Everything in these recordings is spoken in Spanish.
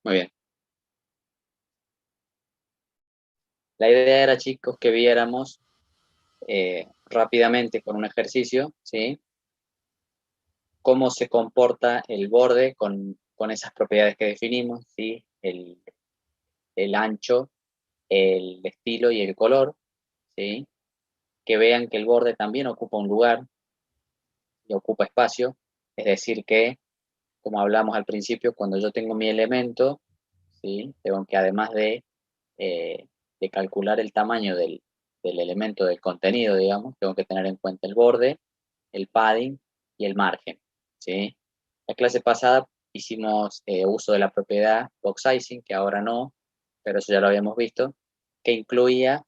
Muy bien. La idea era, chicos, que viéramos rápidamente con un ejercicio, ¿sí? Cómo se comporta el borde con esas propiedades que definimos, ¿sí? El ancho, el estilo y el color, ¿sí? Que vean que el borde también ocupa un lugar y ocupa espacio, es decir que, como hablamos al principio, cuando yo tengo mi elemento, ¿sí? Tengo que además de calcular el tamaño del elemento del contenido, digamos, tengo que tener en cuenta el borde, el padding y el margen, ¿sí? La clase pasada hicimos uso de la propiedad box sizing, que ahora no, pero eso ya lo habíamos visto, que incluía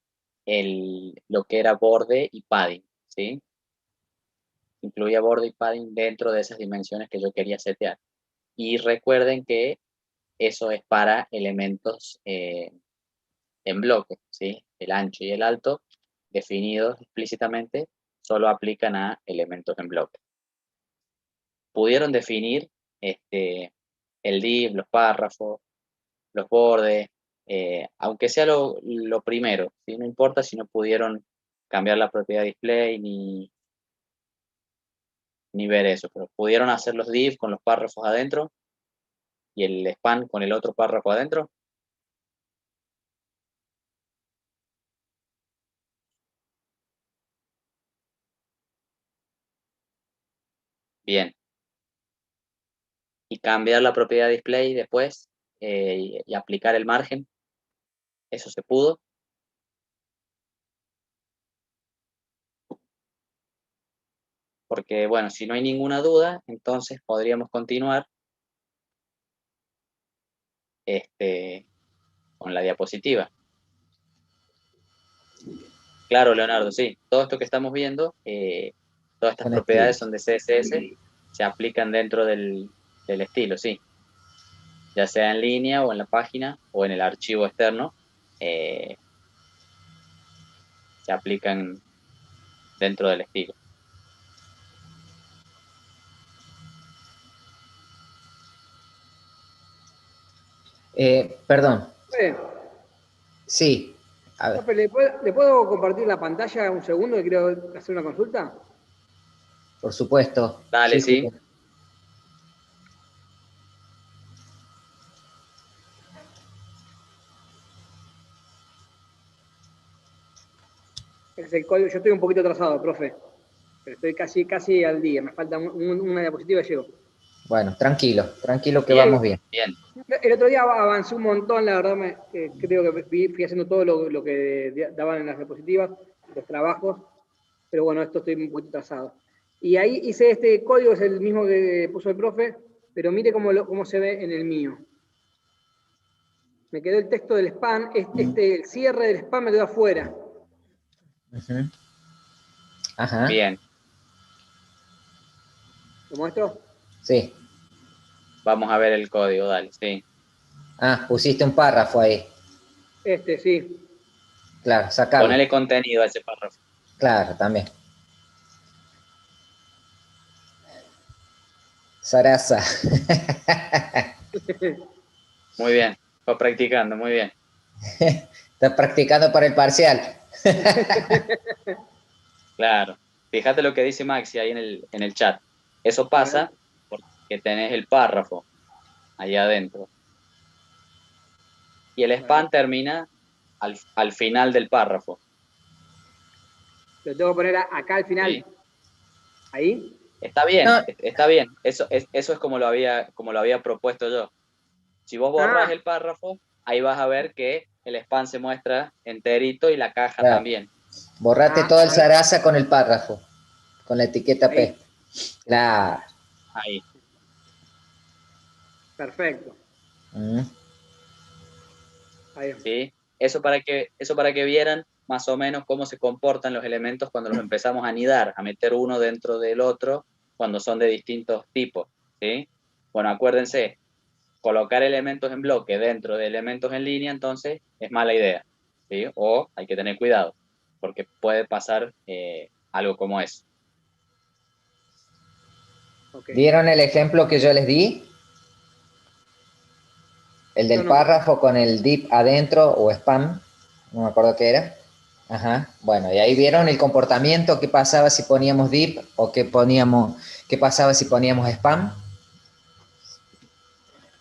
lo que era borde y padding, ¿sí? Incluía borde y padding dentro de esas dimensiones que yo quería setear. Y recuerden que eso es para elementos en bloque, ¿sí? El ancho y el alto, definidos explícitamente, solo aplican a elementos en bloque. Pudieron definir el div, los párrafos, los bordes, aunque sea lo primero, ¿sí? No importa si no pudieron cambiar la propiedad display ni ver eso, pero pudieron hacer los div con los párrafos adentro y el span con el otro párrafo adentro. Bien. Y cambiar la propiedad display después y aplicar el margen. Eso se pudo. Porque, bueno, si no hay ninguna duda, entonces podríamos continuar con la diapositiva. Claro, Leonardo, sí. Todo esto que estamos viendo, todas estas Con propiedades estilos. son de CSS, se aplican dentro del estilo, sí. Ya sea en línea o en la página o en el archivo externo, se aplican dentro del estilo. Perdón. Profe, Sí. A ver, profe, ¿le puedo compartir la pantalla un segundo que quiero hacer una consulta? por supuesto. Dale, Sí, sí. sí. Es el código. Yo estoy un poquito atrasado, profe, pero estoy casi al día. Me falta una diapositiva y llego. Bueno, tranquilo que Bien, vamos bien. bien. El otro día avancé un montón, la verdad, creo que fui haciendo todo lo que daban en las diapositivas, los trabajos, pero bueno, esto estoy un poquito atrasado. Y ahí hice este código, es el mismo que puso el profe, pero mire cómo se ve en el mío. Me quedó el texto del spam, el cierre del spam me quedó afuera. Ujú. Ajá. Bien. ¿Lo muestro? Sí. Vamos a ver el código, dale, sí. Ah, pusiste un párrafo ahí. Sí. Claro, sacalo. Ponele contenido a ese párrafo. Claro, también. Sarasa. Muy bien. Va practicando, muy bien. Estás practicando para el parcial. Claro. Fíjate lo que dice Maxi ahí en el chat. Eso A ver, pasa porque tenés el párrafo ahí adentro. Y el a ver. span termina al final del párrafo. Lo tengo que poner acá al final. ¿Sí? Ahí. Está bien, No, está bien. Eso es como lo había propuesto yo. Si vos borrás Ah, el párrafo, ahí vas a ver que el span se muestra enterito y la caja claro. también. Borrate todo a el ver. Sarasa con el párrafo, con la etiqueta P. Ahí. Claro. Ahí. Perfecto. Mm. Ahí. ¿Sí? Eso para que vieran más o menos cómo se comportan los elementos cuando los empezamos a anidar, a meter uno dentro del otro, cuando son de distintos tipos, ¿sí? Bueno, acuérdense, colocar elementos en bloque dentro de elementos en línea, entonces, es mala idea, ¿sí? O hay que tener cuidado, porque puede pasar algo como eso. Ok. ¿Vieron el ejemplo que yo les di? El del Yo no. párrafo con el div adentro o spam, no me acuerdo qué era. Ajá, bueno, y ahí vieron el comportamiento, qué pasaba si poníamos div o qué pasaba si poníamos spam.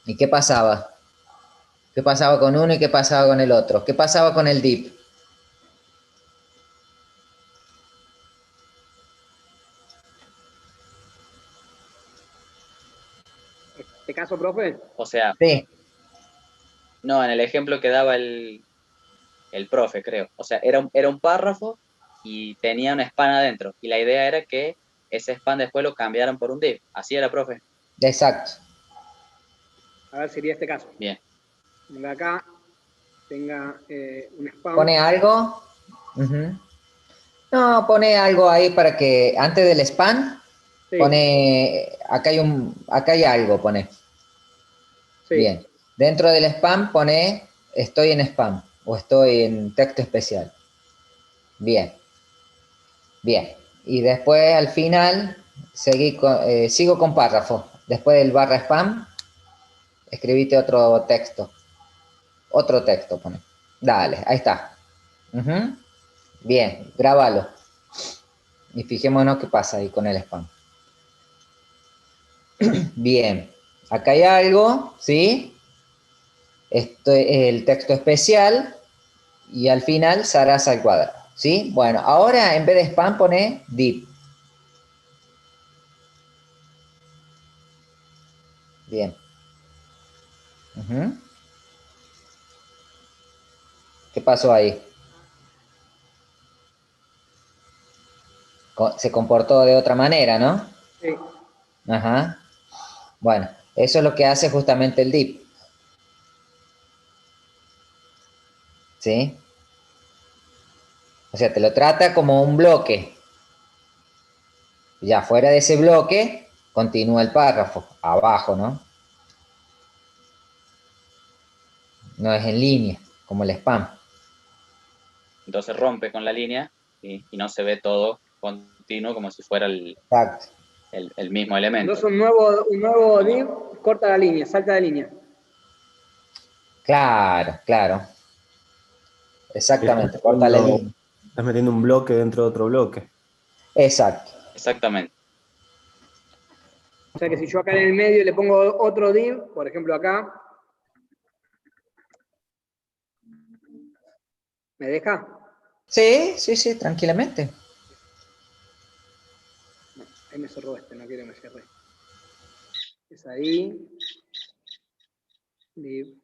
¿Y qué pasaba? ¿Qué pasaba con uno y qué pasaba con el otro? ¿Qué pasaba con el div? ¿Este caso, profe? O sea, Sí, no, en el ejemplo que daba el profe, creo. O sea, era un párrafo y tenía un span adentro. Y la idea era que ese span después lo cambiaran por un div. Así era, profe. exacto. A ver, sería este caso. Bien. Ponga acá, tenga un spam. ¿Pone algo? Ujú. No, pone algo ahí para que antes del spam, Sí, pone, acá hay algo, pone. sí. Bien. Dentro del spam pone estoy en spam o estoy en texto especial. Bien, bien. Y después al final sigo con párrafo. Después del barra spam, escribite otro texto. Otro texto pone. Dale, ahí está. Ujú. Bien, grábalo. Y fijémonos qué pasa ahí con el spam. Bien, acá hay algo, ¿sí? Esto es el texto especial y al final Sarasa al cuadrado, ¿sí? Bueno, ahora en vez de spam pone div. Bien. Ujú. ¿Qué pasó ahí? Se comportó de otra manera, ¿no? Sí. Ajá. Bueno, eso es lo que hace justamente el div, ¿sí? O sea, te lo trata como un bloque. Ya fuera de ese bloque, continúa el párrafo, abajo, ¿no? No es en línea, como el spam. Entonces rompe con la línea, ¿sí? Y no se ve todo continuo como si fuera Exacto. el mismo elemento. Entonces un nuevo div corta la línea, salta de línea. Claro, claro. Estás Exactamente, corta la metiendo, línea. estás metiendo un bloque dentro de otro bloque. Exacto. Exactamente. O sea que si yo acá en el medio le pongo otro div, por ejemplo acá, ¿me deja? Sí, sí, sí, tranquilamente. No, ahí me cerró no quiero que me cierre. Es ahí, div.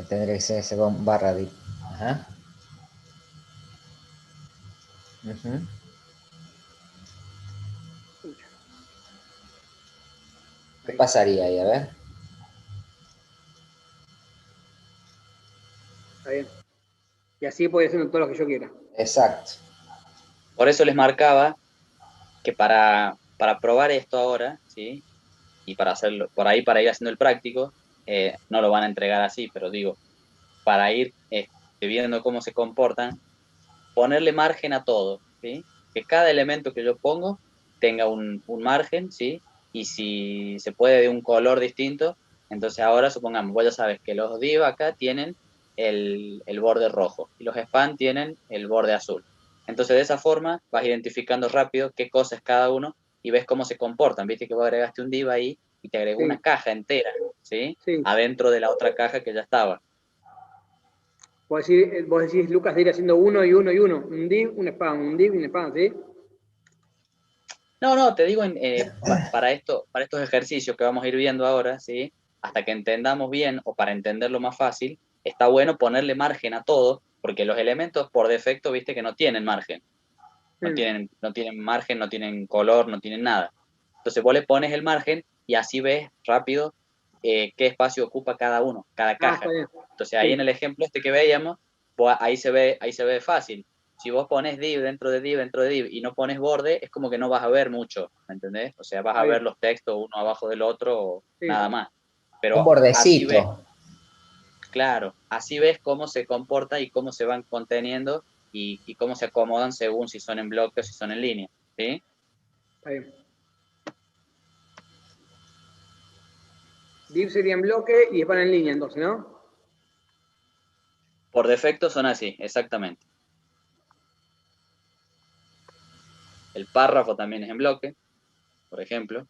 Tendría que ser ese barra div. Ajá. Ujú. ¿Qué Ahí, pasaría ahí? A ver. está bien. Y así puede ser todo lo que yo quiera. Exacto. Por eso les marcaba que para probar esto ahora, ¿sí? Y para hacerlo, por ahí para ir haciendo el práctico, no lo van a entregar así, pero digo, para ir viendo cómo se comportan, ponerle margen a todo, ¿sí? Que cada elemento que yo pongo tenga un margen, ¿sí? Y si se puede de un color distinto, entonces ahora supongamos, vos ya sabes que los div acá tienen el borde rojo y los span tienen el borde azul. Entonces de esa forma vas identificando rápido qué cosa es cada uno y ves cómo se comportan. Viste que vos agregaste un div ahí y te agregó una Sí, caja entera, ¿sí? sí. Adentro de la otra caja que ya estaba. Vos decís, Lucas, de ir haciendo uno y uno y uno. Un div, un spam, un div, un spam, ¿sí? No, no, te digo para estos ejercicios que vamos a ir viendo ahora, ¿sí? Hasta que entendamos bien o para entenderlo más fácil, está bueno ponerle margen a todo, porque los elementos por defecto, viste que no tienen margen, no tienen margen, no tienen color, no tienen nada. Entonces vos le pones el margen y así ves rápido qué espacio ocupa cada uno, cada Ah, está caja. bien. Entonces ahí en Sí, el ejemplo este que veíamos, ahí se ve fácil. Si vos pones div dentro de div dentro de div y no pones borde, es como que no vas a ver mucho, ¿me entendés? O sea, vas está a ver bien. los textos uno abajo del otro o Sí, nada más. Un Pero así ves, bordecito. claro, así ves cómo se comporta y cómo se van conteniendo y cómo se acomodan según si son en bloque o si son en línea, ¿sí? está bien. Div sería en bloque y span en línea, entonces, ¿no? Por defecto son así, exactamente. El párrafo también es en bloque, por ejemplo.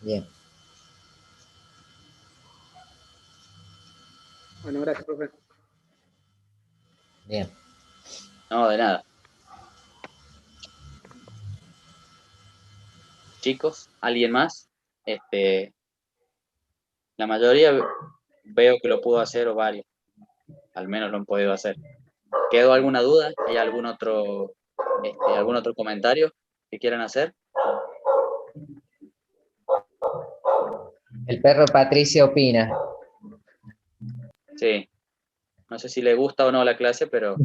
Bien. Bueno, gracias, profe. Bien. No, de nada. Chicos, ¿alguien más? La mayoría veo que lo pudo hacer o varios, al menos lo han podido hacer. ¿Quedó alguna duda? ¿Hay algún otro comentario que quieran hacer? El perro Patricia opina. Sí. No sé si le gusta o no la clase, pero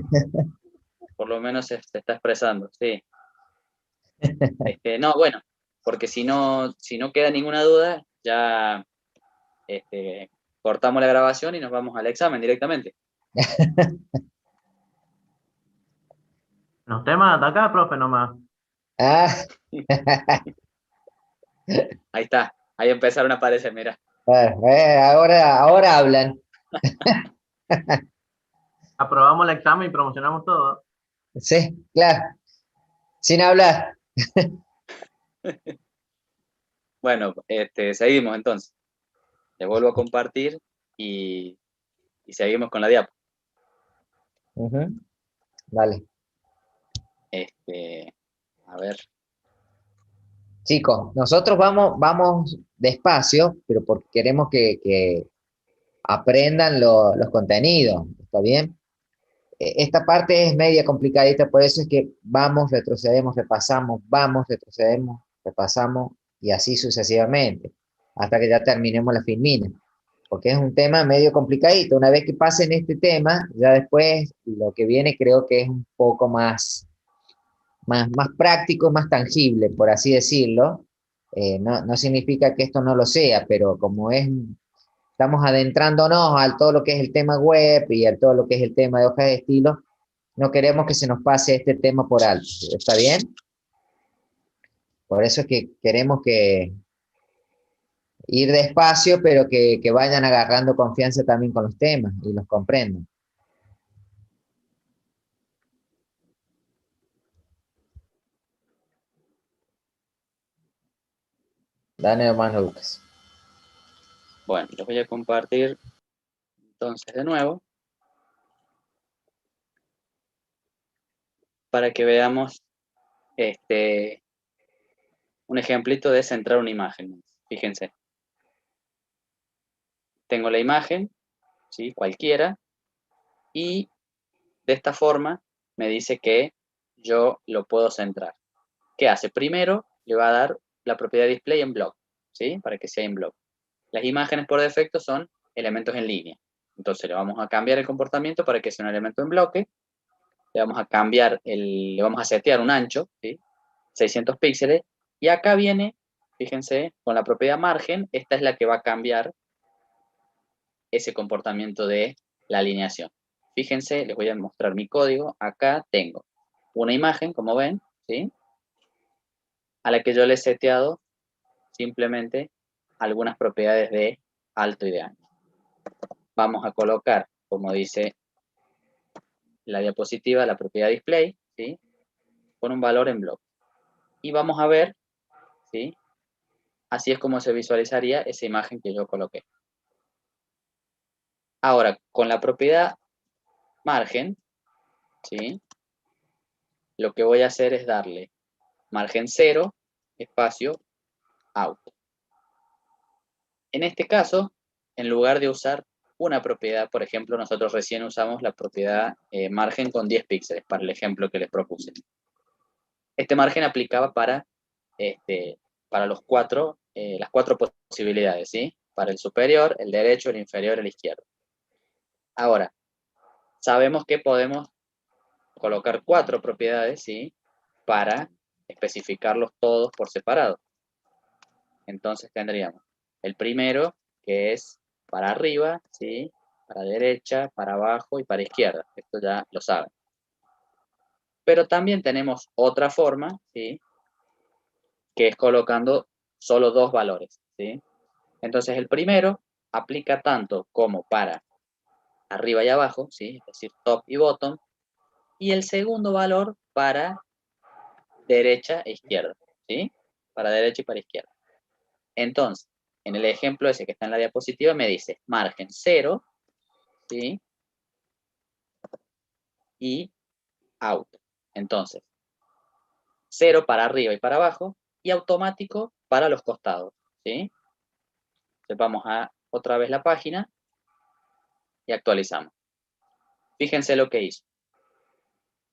por lo menos se está expresando, sí. No, bueno, porque si no queda ninguna duda, ya cortamos la grabación y nos vamos al examen directamente. Los temas de acá, profe, nomás. Ah, Ahí está, ahí empezaron a aparecer, mira. bueno, ahora hablan. Aprobamos el examen y promocionamos todo. Sí, claro. Sin hablar. Bueno, seguimos entonces. Les vuelvo a compartir y seguimos con la diapo. Ujú. Vale. A ver, Chicos, nosotros vamos despacio, pero porque queremos que aprendan los contenidos. ¿Está bien? Esta parte es media complicadita, por eso es que vamos, retrocedemos, repasamos, vamos, retrocedemos, repasamos y así sucesivamente, hasta que ya terminemos la filmina, porque es un tema medio complicadito. Una vez que pasen este tema, ya después lo que viene creo que es un poco más práctico, más tangible, por así decirlo. No significa que esto no lo sea, pero como estamos adentrándonos a todo lo que es el tema web y a todo lo que es el tema de hojas de estilo, no queremos que se nos pase este tema por alto. ¿Está bien? Por eso es que queremos que ir despacio, pero que vayan agarrando confianza también con los temas y los comprendan. Dale, hermano Lucas. bueno, les voy a compartir entonces de nuevo para que veamos un ejemplito de centrar una imagen. Fíjense, tengo la imagen, ¿sí? Cualquiera, y de esta forma me dice que yo lo puedo centrar. ¿Qué hace? Primero le va a dar la propiedad display en block, ¿sí? Para que sea en block. Las imágenes por defecto son elementos en línea. Entonces le vamos a cambiar el comportamiento para que sea un elemento en bloque. Le vamos a cambiar, le vamos a setear un ancho, ¿sí? 600 píxeles. Y acá viene, fíjense, con la propiedad margen, esta es la que va a cambiar ese comportamiento de la alineación. Fíjense, les voy a mostrar mi código. Acá tengo una imagen, como ven, ¿sí? A la que yo le he seteado simplemente algunas propiedades de alto y de ancho. Vamos a colocar, como dice la diapositiva, la propiedad display, ¿sí? Con un valor en bloque. Y vamos a ver, ¿sí? Así es como se visualizaría esa imagen que yo coloqué. Ahora, con la propiedad margen, ¿sí? Lo que voy a hacer es darle margen 0, espacio, out. En este caso, en lugar de usar una propiedad, por ejemplo, nosotros recién usamos la propiedad margen con 10 píxeles para el ejemplo que les propuse. Este margen aplicaba para las cuatro posibilidades, ¿sí? Para el superior, el derecho, el inferior, el izquierdo. Ahora, sabemos que podemos colocar 4 propiedades, ¿sí? Para especificarlos todos por separado. Entonces tendríamos el primero, que es para arriba, ¿sí? Para derecha, para abajo y para izquierda. Esto ya lo saben. Pero también tenemos otra forma, ¿sí? Que es colocando solo dos valores, ¿sí? Entonces el primero aplica tanto como para arriba y abajo, ¿sí? Es decir, top y bottom, y el segundo valor para derecha e izquierda, ¿sí? Para derecha y para izquierda. Entonces, en el ejemplo ese que está en la diapositiva me dice margen 0, ¿sí? Y out. Entonces, 0 para arriba y para abajo, y automático para los costados, ¿sí? Entonces vamos a otra vez la página y actualizamos. Fíjense lo que hizo.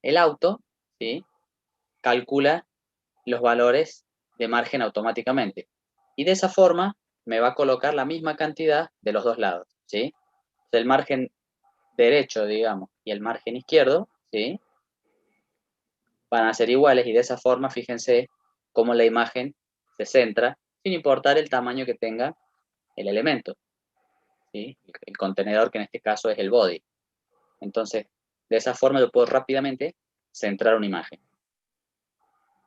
El auto, ¿sí? Calcula los valores de margen automáticamente. Y de esa forma me va a colocar la misma cantidad de los dos lados, ¿sí? El margen derecho, digamos, y el margen izquierdo, ¿sí? Van a ser iguales y de esa forma, fíjense cómo la imagen se centra, sin importar el tamaño que tenga el elemento, ¿sí? El contenedor, que en este caso es el body. Entonces, de esa forma yo puedo rápidamente centrar una imagen,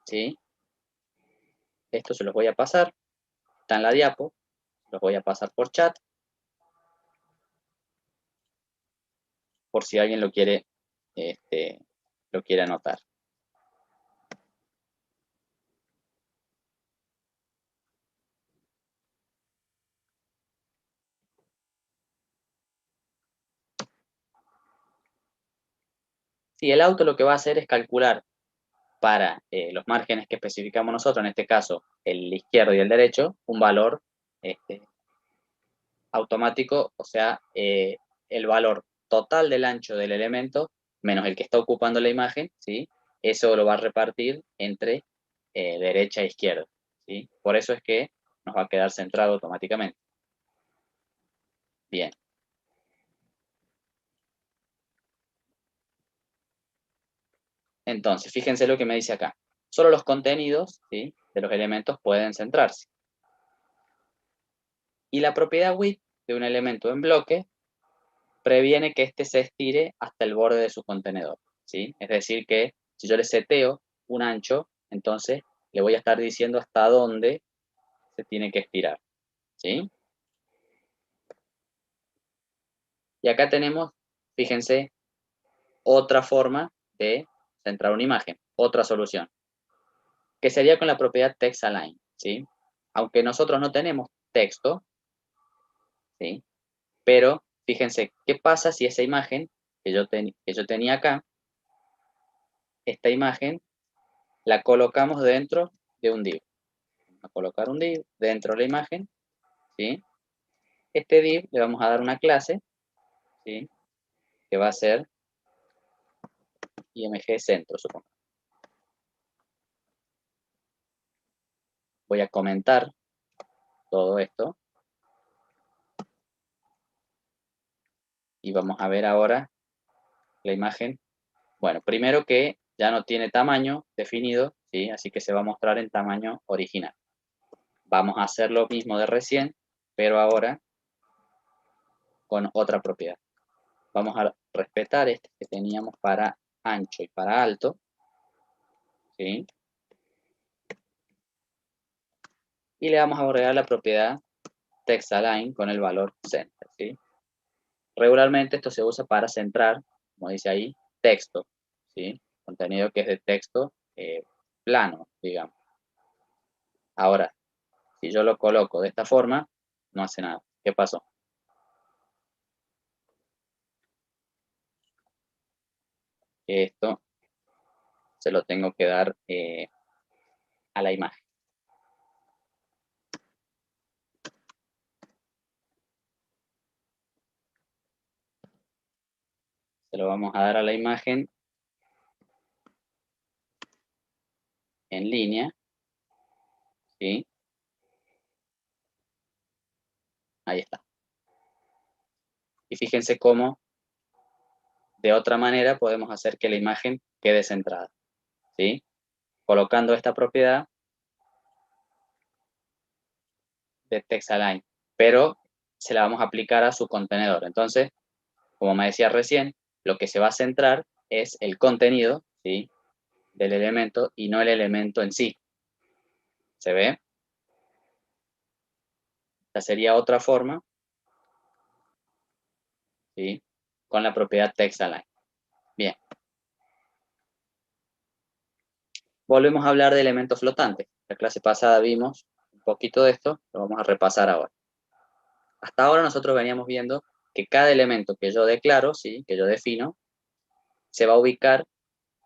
¿sí? Esto se los voy a pasar, está en la diapo, los voy a pasar por chat, por si alguien lo quiere anotar. Sí, el auto lo que va a hacer es calcular para los márgenes que especificamos nosotros, en este caso el izquierdo y el derecho, un valor automático, o sea, el valor total del ancho del elemento menos el que está ocupando la imagen, ¿sí? Eso lo va a repartir entre derecha e izquierda, ¿sí? Por eso es que nos va a quedar centrado automáticamente. Bien. Entonces, fíjense lo que me dice acá. Solo los contenidos, ¿sí?, de los elementos pueden centrarse. Y la propiedad width de un elemento en bloque previene que éste se estire hasta el borde de su contenedor, ¿sí? Es decir que si yo le seteo un ancho, entonces le voy a estar diciendo hasta dónde se tiene que estirar, ¿sí? Y acá tenemos, fíjense, otra forma de centrar una imagen, otra solución, que sería con la propiedad TextAlign, ¿sí? Aunque nosotros no tenemos texto, ¿sí? Pero fíjense, ¿qué pasa si esa imagen que yo tenía acá, esta imagen, la colocamos dentro de un div? Vamos a colocar un div dentro de la imagen, ¿sí? Este div le vamos a dar una clase, ¿sí?, que va a ser img centro, supongo. Voy a comentar todo esto y vamos a ver ahora la imagen. Bueno, primero que ya no tiene tamaño definido, ¿sí? Así que se va a mostrar en tamaño original. Vamos a hacer lo mismo de recién, pero ahora con otra propiedad. Vamos a respetar este que teníamos para ancho y para alto, ¿sí? Y le vamos a agregar la propiedad TextAlign con el valor center, ¿sí? Regularmente esto se usa para centrar, como dice ahí, texto, ¿sí? Contenido que es de texto plano, digamos. Ahora, si yo lo coloco de esta forma, no hace nada. ¿Qué pasó? Esto se lo tengo que dar a la imagen. Se lo vamos a dar a la imagen en línea, ¿sí? Ahí está. Y fíjense cómo de otra manera podemos hacer que la imagen quede centrada, ¿sí? Colocando esta propiedad de TextAlign, pero se la vamos a aplicar a su contenedor. Entonces, como me decía recién, lo que se va a centrar es el contenido, ¿sí?, del elemento y no el elemento en sí. ¿Se ve? Esta sería otra forma, ¿sí? Con la propiedad TextAlign. Bien. Volvemos a hablar de elementos flotantes. La clase pasada vimos un poquito de esto, lo vamos a repasar ahora. Hasta ahora nosotros veníamos viendo que cada elemento que yo declaro, ¿sí? Que yo defino, se va a ubicar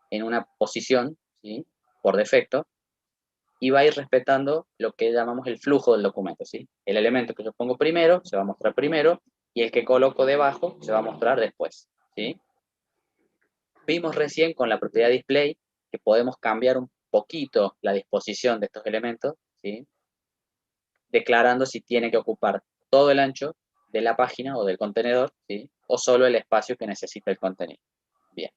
en una posición, ¿sí? Por defecto, y va a ir respetando lo que llamamos el flujo del documento, ¿sí? El elemento que yo pongo primero se va a mostrar primero, y el que coloco debajo se va a mostrar después, ¿sí? Vimos recién con la propiedad display que podemos cambiar un poquito la disposición de estos elementos, ¿sí? Declarando si tiene que ocupar todo el ancho de la página o del contenedor, ¿sí? O solo el espacio que necesita el contenido. Bien.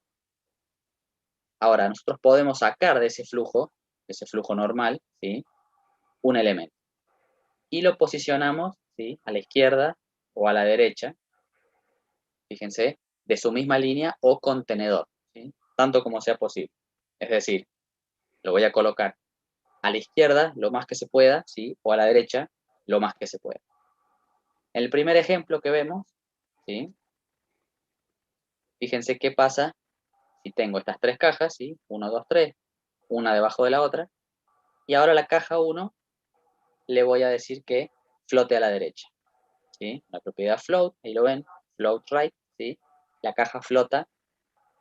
Ahora, nosotros podemos sacar de ese flujo normal, ¿sí? Un elemento. Y lo posicionamos, ¿sí? A la izquierda o a la derecha, fíjense, de su misma línea o contenedor, ¿sí? Tanto como sea posible. Es decir, lo voy a colocar a la izquierda lo más que se pueda, ¿sí? O a la derecha lo más que se pueda. En el primer ejemplo que vemos, ¿sí? Fíjense qué pasa si tengo estas tres cajas, ¿sí? 1, 2, 3, una debajo de la otra, y ahora la caja 1 le voy a decir que flote a la derecha, ¿sí? La propiedad float, ahí lo ven, float right, ¿sí? La caja flota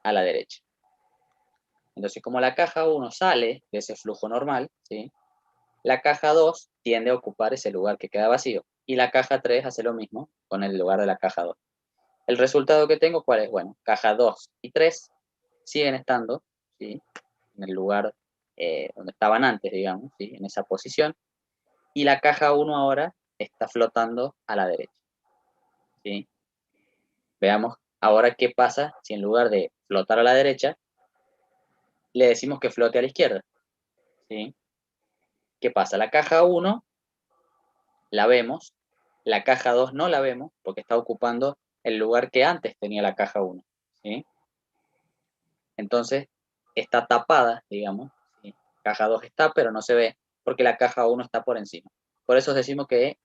a la derecha. Entonces, como la caja 1 sale de ese flujo normal, ¿sí? La caja 2 tiende a ocupar ese lugar que queda vacío, y la caja 3 hace lo mismo con el lugar de la caja 2. El resultado que tengo, ¿cuál es? Bueno, caja 2 y 3 siguen estando, ¿sí? En el lugar donde estaban antes, digamos, ¿sí? En esa posición, y la caja 1 ahora está flotando a la derecha, ¿sí? Veamos ahora qué pasa si en lugar de flotar a la derecha, le decimos que flote a la izquierda, ¿sí? ¿Qué pasa? La caja 1 la vemos, la caja 2 no la vemos porque está ocupando el lugar que antes tenía la caja 1, ¿sí? Entonces, está tapada, digamos, ¿sí? Caja 2 está, pero no se ve porque la caja 1 está por encima. Por eso decimos que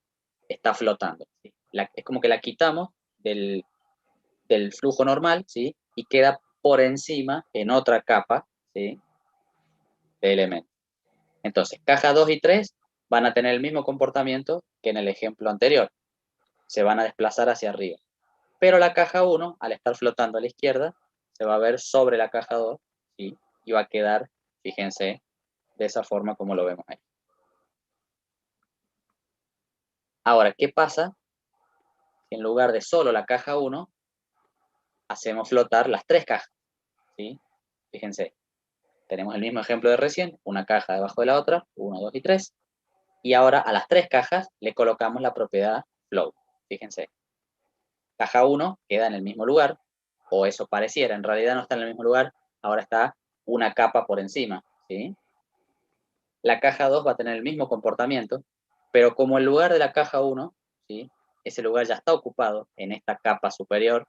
está flotando, ¿sí? Es como que la quitamos del flujo normal, ¿sí? Y queda por encima en otra capa, ¿sí? De elementos. Entonces, caja 2 y 3 van a tener el mismo comportamiento que en el ejemplo anterior. Se van a desplazar hacia arriba. Pero la caja 1, al estar flotando a la izquierda, se va a ver sobre la caja 2, ¿sí? Y va a quedar, fíjense, de esa forma como lo vemos ahí. Ahora, ¿qué pasa si en lugar de solo la caja 1, hacemos flotar las tres cajas? ¿Sí? Fíjense, tenemos el mismo ejemplo de recién, una caja debajo de la otra, 1, 2 y 3, y ahora a las tres cajas le colocamos la propiedad float. Fíjense, caja 1 queda en el mismo lugar, o eso pareciera, en realidad no está en el mismo lugar, ahora está una capa por encima, ¿sí? La caja 2 va a tener el mismo comportamiento, pero como el lugar de la caja 1, ¿sí? Ese lugar ya está ocupado en esta capa superior,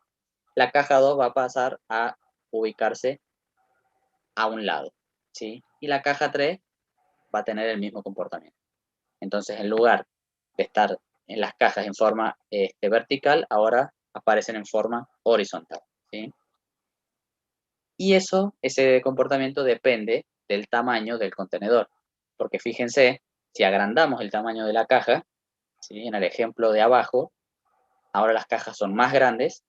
la caja 2 va a pasar a ubicarse a un lado, ¿sí? Y la caja 3 va a tener el mismo comportamiento. Entonces, en lugar de estar en las cajas en forma vertical, ahora aparecen en forma horizontal, ¿sí? Y ese comportamiento depende del tamaño del contenedor. Porque fíjense, si agrandamos el tamaño de la caja, ¿sí? En el ejemplo de abajo, ahora las cajas son más grandes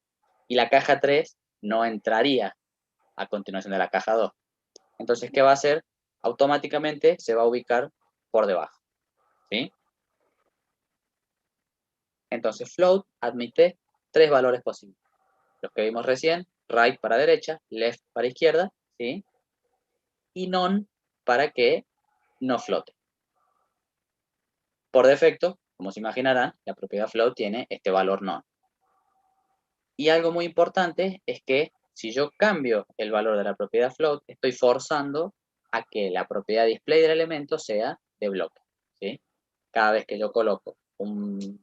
y la caja 3 no entraría a continuación de la caja 2. Entonces, ¿qué va a hacer? Automáticamente se va a ubicar por debajo, ¿sí? Entonces, float admite tres valores posibles. Los que vimos recién, right para derecha, left para izquierda, ¿sí? Y none para que no flote. Por defecto, como se imaginarán, la propiedad float tiene este valor none. Y algo muy importante es que si yo cambio el valor de la propiedad float, estoy forzando a que la propiedad display del elemento sea de bloque, ¿sí? Cada vez que yo coloco un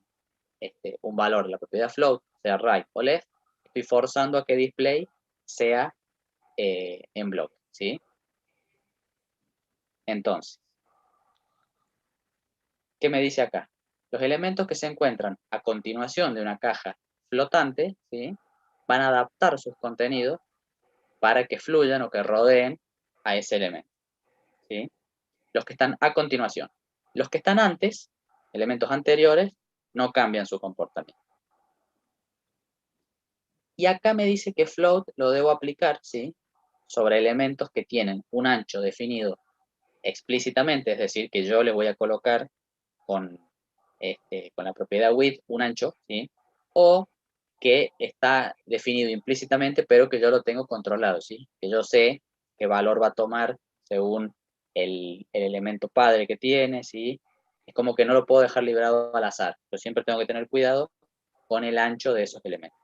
valor de la propiedad float, sea right o left, estoy forzando a que display sea en bloque, ¿sí? Entonces, ¿qué me dice acá? Los elementos que se encuentran a continuación de una caja flotante, ¿sí?, van a adaptar sus contenidos para que fluyan o que rodeen a ese elemento, ¿sí? Los que están a continuación. Los que están antes, elementos anteriores, no cambian su comportamiento. Y acá me dice que float lo debo aplicar, ¿sí?, sobre elementos que tienen un ancho definido explícitamente, es decir, que yo le voy a colocar con la propiedad width un ancho, ¿sí?, o que está definido implícitamente, pero que yo lo tengo controlado, ¿sí?, que yo sé qué valor va a tomar según el elemento padre que tiene, ¿sí? Es como que no lo puedo dejar librado al azar. Yo siempre tengo que tener cuidado con el ancho de esos elementos.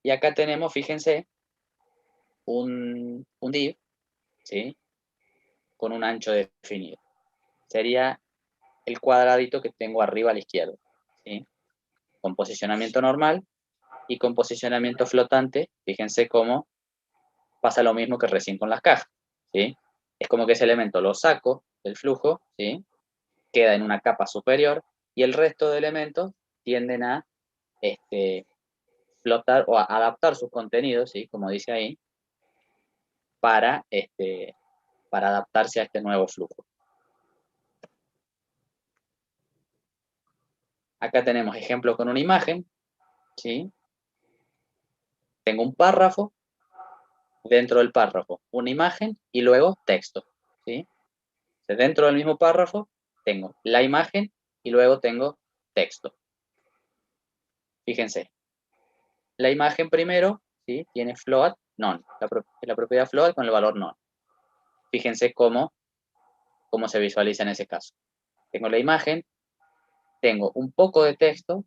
Y acá tenemos, fíjense, un div, ¿sí?, con un ancho definido. Sería el cuadradito que tengo arriba a la izquierda, ¿sí?, con posicionamiento normal y con posicionamiento flotante. Fíjense cómo pasa lo mismo que recién con las cajas, ¿sí? Es como que ese elemento lo saco del flujo, ¿sí?, queda en una capa superior y el resto de elementos tienden a flotar o a adaptar sus contenidos, ¿sí?, como dice ahí, para adaptarse a este nuevo flujo. Acá tenemos ejemplo con una imagen, ¿sí? Tengo un párrafo, dentro del párrafo una imagen y luego texto, ¿sí? Dentro del mismo párrafo tengo la imagen y luego tengo texto. Fíjense, la imagen primero, ¿sí?, tiene float none, la propiedad float con el valor none. Fíjense cómo se visualiza en ese caso. Tengo la imagen, tengo un poco de texto,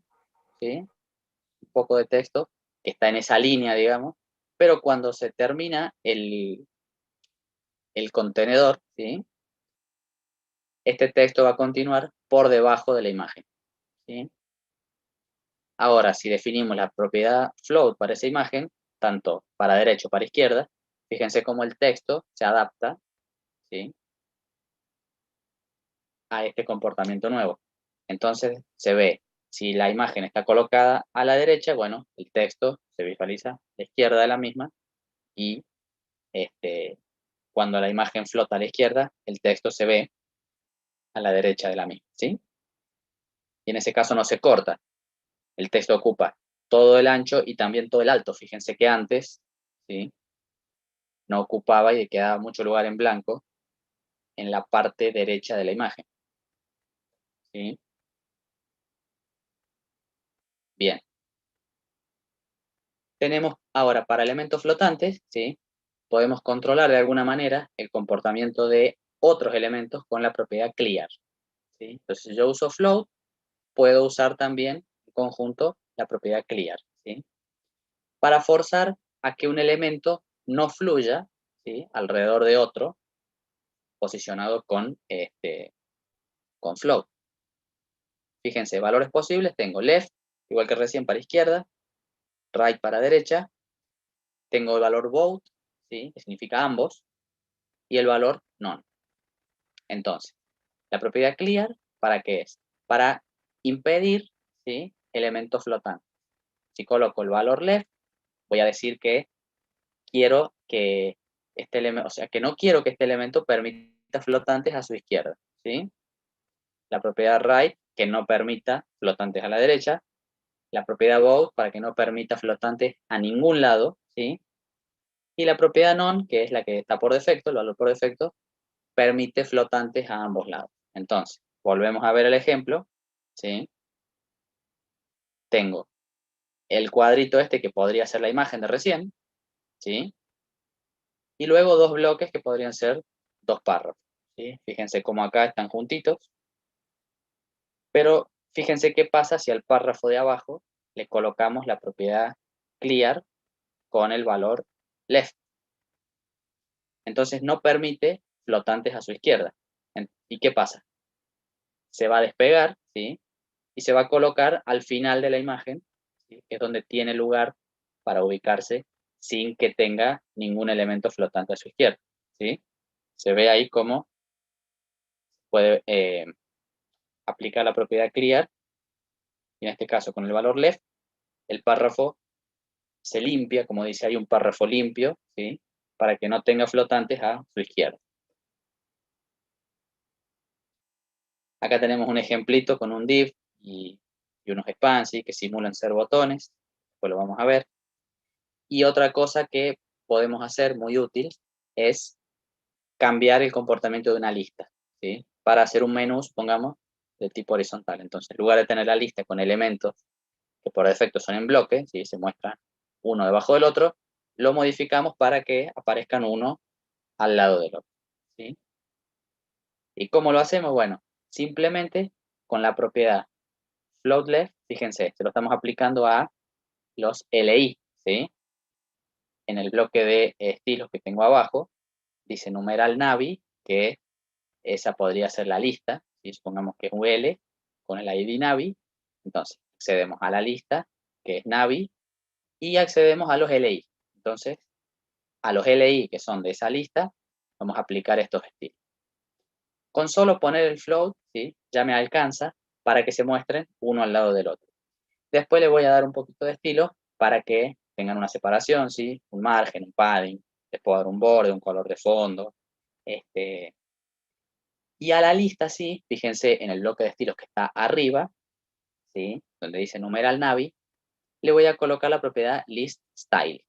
¿sí?, un poco de texto que está en esa línea, digamos, pero cuando se termina el contenedor, ¿sí?, este texto va a continuar por debajo de la imagen, ¿sí? Ahora, si definimos la propiedad float para esa imagen, tanto para derecha o para izquierda, fíjense cómo el texto se adapta, ¿sí?, a este comportamiento nuevo. Entonces se ve, si la imagen está colocada a la derecha, bueno, el texto se visualiza a la izquierda de la misma, y cuando la imagen flota a la izquierda, el texto se ve a la derecha de la misma, ¿sí? Y en ese caso no se corta. El texto ocupa todo el ancho y también todo el alto. Fíjense que antes, ¿sí?, no ocupaba y quedaba mucho lugar en blanco en la parte derecha de la imagen, ¿sí? Bien. Tenemos ahora para elementos flotantes, ¿sí?, podemos controlar de alguna manera el comportamiento de otros elementos con la propiedad clear, ¿sí? Entonces, si yo uso float, puedo usar también en conjunto la propiedad clear, ¿sí?, para forzar a que un elemento no fluya, ¿sí?, alrededor de otro posicionado con float. Fíjense, valores posibles, tengo left, igual que recién, para izquierda, right para derecha, tengo el valor both, ¿sí?, que significa ambos, y el valor none. Entonces, la propiedad clear, ¿para qué es? Para impedir, ¿sí?, elementos flotantes. Si coloco el valor left, voy a decir que quiero que este elemento, o sea, que no quiero que este elemento permita flotantes a su izquierda, ¿sí? La propiedad right, que no permita flotantes a la derecha. La propiedad both, para que no permita flotantes a ningún lado, ¿sí? Y la propiedad none, que es la que está por defecto, el valor por defecto, permite flotantes a ambos lados. Entonces, volvemos a ver el ejemplo, ¿sí? Tengo el cuadrito este que podría ser la imagen de recién, ¿sí? Y luego dos bloques que podrían ser dos párrafos, ¿sí? Fíjense cómo acá están juntitos, pero fíjense qué pasa si al párrafo de abajo le colocamos la propiedad clear con el valor left. Entonces no permite flotantes a su izquierda. ¿Y qué pasa? Se va a despegar, ¿sí?, y se va a colocar al final de la imagen, ¿sí?, que es donde tiene lugar para ubicarse sin que tenga ningún elemento flotante a su izquierda, ¿sí? Se ve ahí cómo puede aplicar la propiedad clear, y en este caso con el valor left, el párrafo se limpia, como dice ahí, un párrafo limpio, ¿sí? Para que no tenga flotantes a su izquierda. Acá tenemos un ejemplito con un div y unos spans, ¿sí? Que simulan ser botones, pues lo vamos a ver. Y otra cosa que podemos hacer muy útil es cambiar el comportamiento de una lista, ¿sí? Para hacer un menú, pongamos, de tipo horizontal. Entonces, en lugar de tener la lista con elementos que por defecto son en bloque, ¿sí? Se muestran uno debajo del otro, lo modificamos para que aparezcan uno al lado del otro, ¿sí? ¿Y cómo lo hacemos? Bueno, simplemente con la propiedad float left, fíjense, se lo estamos aplicando a los LI, ¿sí? En el bloque de estilos que tengo abajo, dice numeral navi, que esa podría ser la lista, ¿sí? Supongamos que es UL con el ID navi, entonces accedemos a la lista, que es navi, y accedemos a los LI. Entonces, a los LI que son de esa lista, vamos a aplicar estos estilos. Con solo poner el float, ¿sí? Ya me alcanza para que se muestren uno al lado del otro. Después le voy a dar un poquito de estilo para que tengan una separación, ¿sí? Un margen, un padding, les puedo dar un borde, un color de fondo. Y a la lista, sí, fíjense en el bloque de estilos que está arriba, ¿sí? Donde dice numeral navi, le voy a colocar la propiedad list style.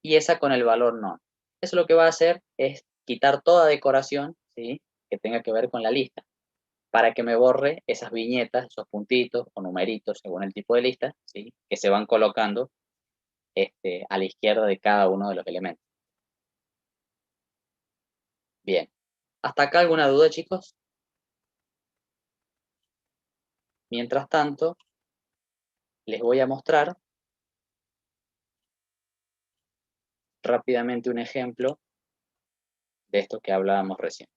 Y esa con el valor none. Eso lo que va a hacer es quitar toda decoración, ¿sí? Que tenga que ver con la lista, para que me borre esas viñetas, esos puntitos o numeritos, según el tipo de lista, ¿sí? Que se van colocando a la izquierda de cada uno de los elementos. Bien. ¿Hasta acá alguna duda, chicos? Mientras tanto, les voy a mostrar rápidamente un ejemplo de esto que hablábamos recién.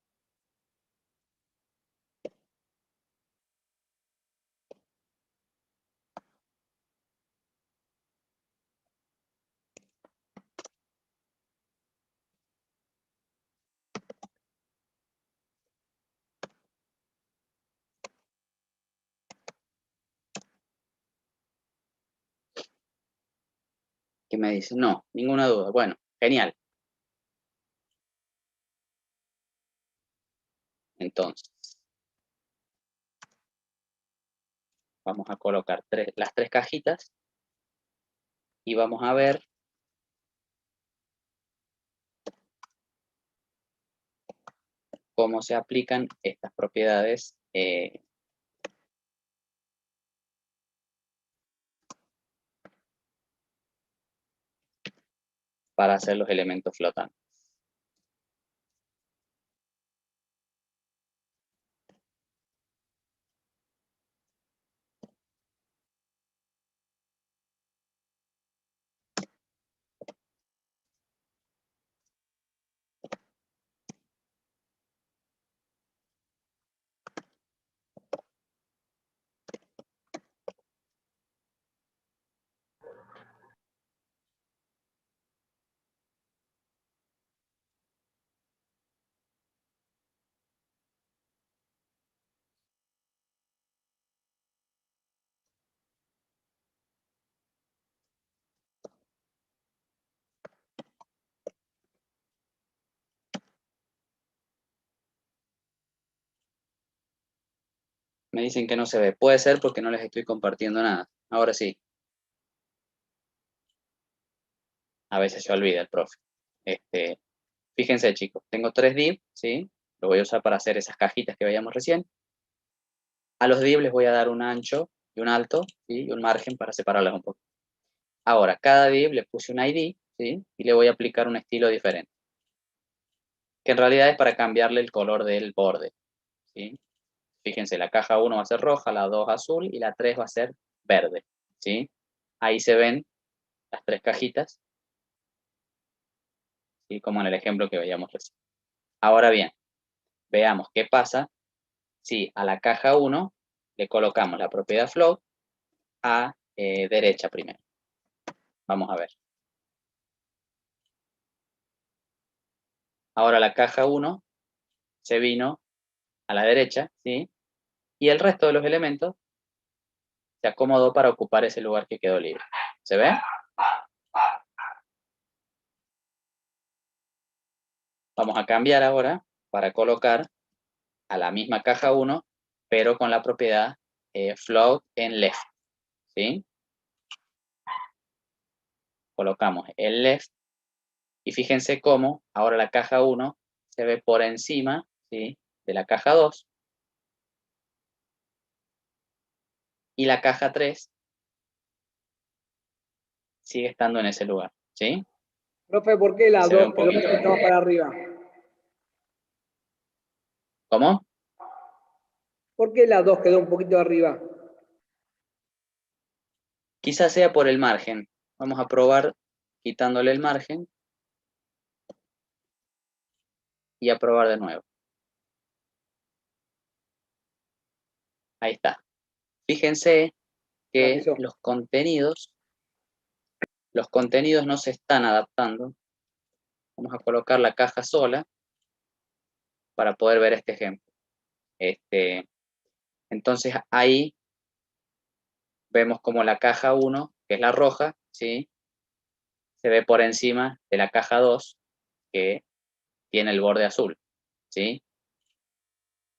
¿Qué me dicen? No, ninguna duda. Bueno, genial. Entonces, vamos a colocar las tres cajitas y vamos a ver cómo se aplican estas propiedades para hacer los elementos flotantes. Me dicen que no se ve. Puede ser porque no les estoy compartiendo nada. Ahora sí. A veces se olvida el profe. Fíjense, chicos, tengo 3 div, ¿sí? Lo voy a usar para hacer esas cajitas que veíamos recién. A los div les voy a dar un ancho y un alto, ¿sí? Y un margen para separarlas un poco. Ahora, cada div le puse un ID, ¿sí? Y le voy a aplicar un estilo diferente. Que en realidad es para cambiarle el color del borde, ¿sí? Fíjense, la caja 1 va a ser roja, la 2 azul y la 3 va a ser verde, ¿sí? Ahí se ven las 3 cajitas, ¿sí? Como en el ejemplo que veíamos recién. Ahora bien, veamos qué pasa si a la caja 1 le colocamos la propiedad float a derecha primero. Vamos a ver. Ahora la caja 1 se vino a la derecha, ¿sí? Y el resto de los elementos se acomodó para ocupar ese lugar que quedó libre. ¿Se ve? Vamos a cambiar ahora para colocar a la misma caja 1, pero con la propiedad float en left, ¿sí? Colocamos el left y fíjense cómo ahora la caja 1 se ve por encima, ¿sí?, de la caja 2 y la caja 3 sigue estando en ese lugar, ¿sí? Profe, ¿por qué la Se ve 2 un quedó un poquito. poquito más para arriba? ¿Cómo? ¿Por qué la 2 quedó un poquito arriba? Quizás sea por el margen. Vamos a probar quitándole el margen y a probar de nuevo. Ahí está. Fíjense que Matizó. los contenidos no se están adaptando. Vamos a colocar la caja sola para poder ver este ejemplo. Entonces ahí vemos como la caja 1, que es la roja, ¿sí?, se ve por encima de la caja 2, que tiene el borde azul, ¿sí?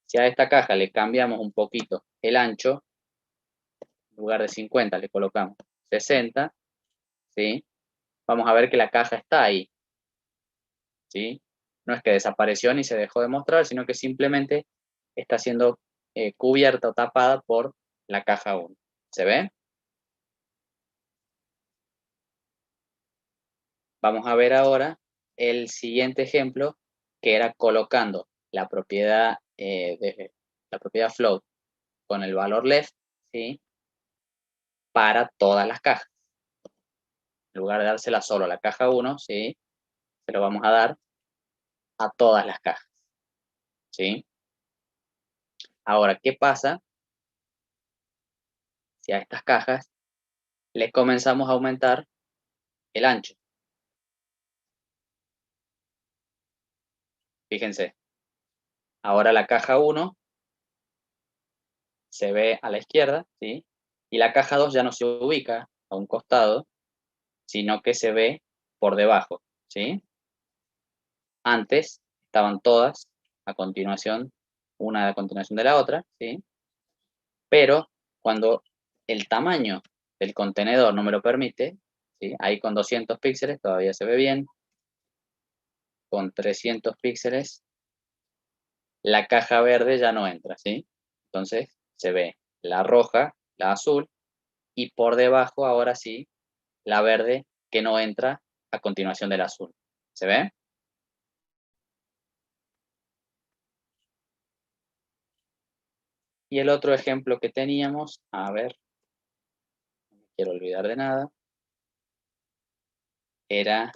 Si a esta caja le cambiamos un poquito el ancho, en lugar de 50 le colocamos 60, ¿sí?, vamos a ver que la caja está ahí, ¿sí? No es que desapareció ni se dejó de mostrar, sino que simplemente está siendo cubierta o tapada por la caja 1. ¿Se ve? Vamos a ver ahora el siguiente ejemplo, que era colocando la propiedad float con el valor left, ¿sí?, para todas las cajas. En lugar de dársela solo a la caja 1, ¿sí?, se lo vamos a dar a todas las cajas, ¿sí? Ahora, ¿qué pasa si a estas cajas le comenzamos a aumentar el ancho? Fíjense, ahora la caja 1 se ve a la izquierda, ¿sí?, y la caja 2 ya no se ubica a un costado, sino que se ve por debajo, ¿sí? Antes estaban todas a continuación, una a continuación de la otra, ¿sí? Pero cuando el tamaño del contenedor no me lo permite, ¿sí?, ahí con 200 píxeles todavía se ve bien, con 300 píxeles la caja verde ya no entra, ¿sí? Entonces se ve la roja, la azul, y por debajo ahora sí la verde que no entra a continuación del azul. ¿Se ve? Y el otro ejemplo que teníamos, a ver, no me quiero olvidar de nada, era,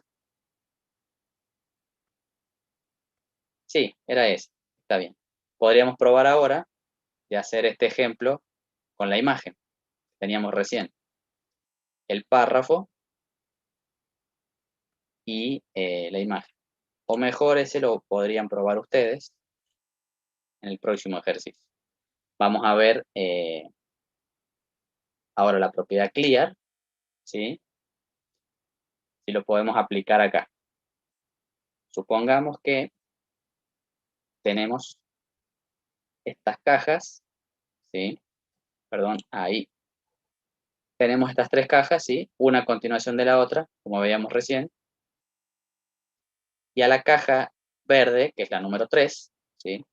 sí, era ese, está bien. Podríamos probar ahora de hacer este ejemplo con la imagen que teníamos recién. El párrafo y la imagen. O mejor, ese lo podrían probar ustedes en el próximo ejercicio. Vamos a ver ahora la propiedad clear, ¿sí? Si lo podemos aplicar acá. Supongamos que tenemos estas cajas, ¿sí? Perdón, ahí. Tenemos estas tres cajas, ¿sí? Una a continuación de la otra, como veíamos recién. Y a la caja verde, que es la número 3, ¿sí?,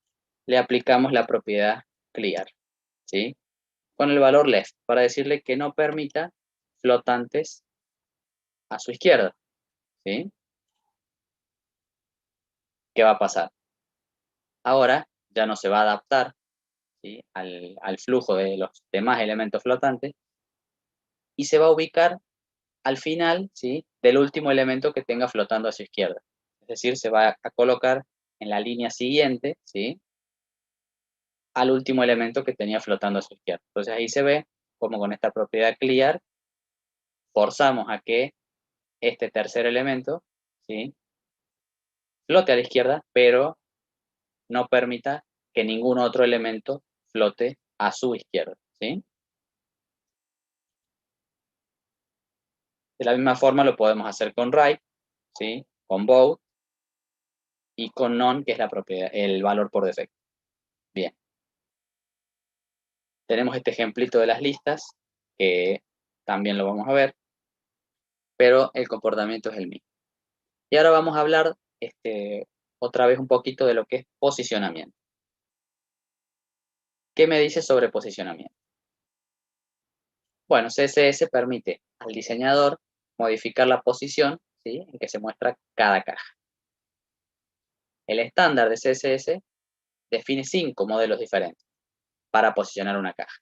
le aplicamos la propiedad clear, ¿sí?, con el valor left, para decirle que no permita flotantes a su izquierda, ¿sí? ¿Qué va a pasar? Ahora ya no se va a adaptar, ¿sí?, al flujo de los demás elementos flotantes y se va a ubicar al final, ¿sí?, del último elemento que tenga flotando a su izquierda. Es decir, se va a colocar en la línea siguiente, ¿sí?, al último elemento que tenía flotando a su izquierda. Entonces ahí se ve como con esta propiedad clear forzamos a que este tercer elemento, ¿sí?, flote a la izquierda, pero no permita que ningún otro elemento flote a su izquierda, ¿sí? De la misma forma lo podemos hacer con right, ¿sí? Con both y con none, que es la propiedad, el valor por defecto. Bien. Tenemos este ejemplito de las listas, que también lo vamos a ver, pero el comportamiento es el mismo. Y ahora vamos a hablar otra vez un poquito de lo que es posicionamiento. ¿Qué me dice sobre posicionamiento? Bueno, CSS permite al diseñador modificar la posición, ¿sí?, en que se muestra cada caja. El estándar de CSS define 5 modelos diferentes para posicionar una caja.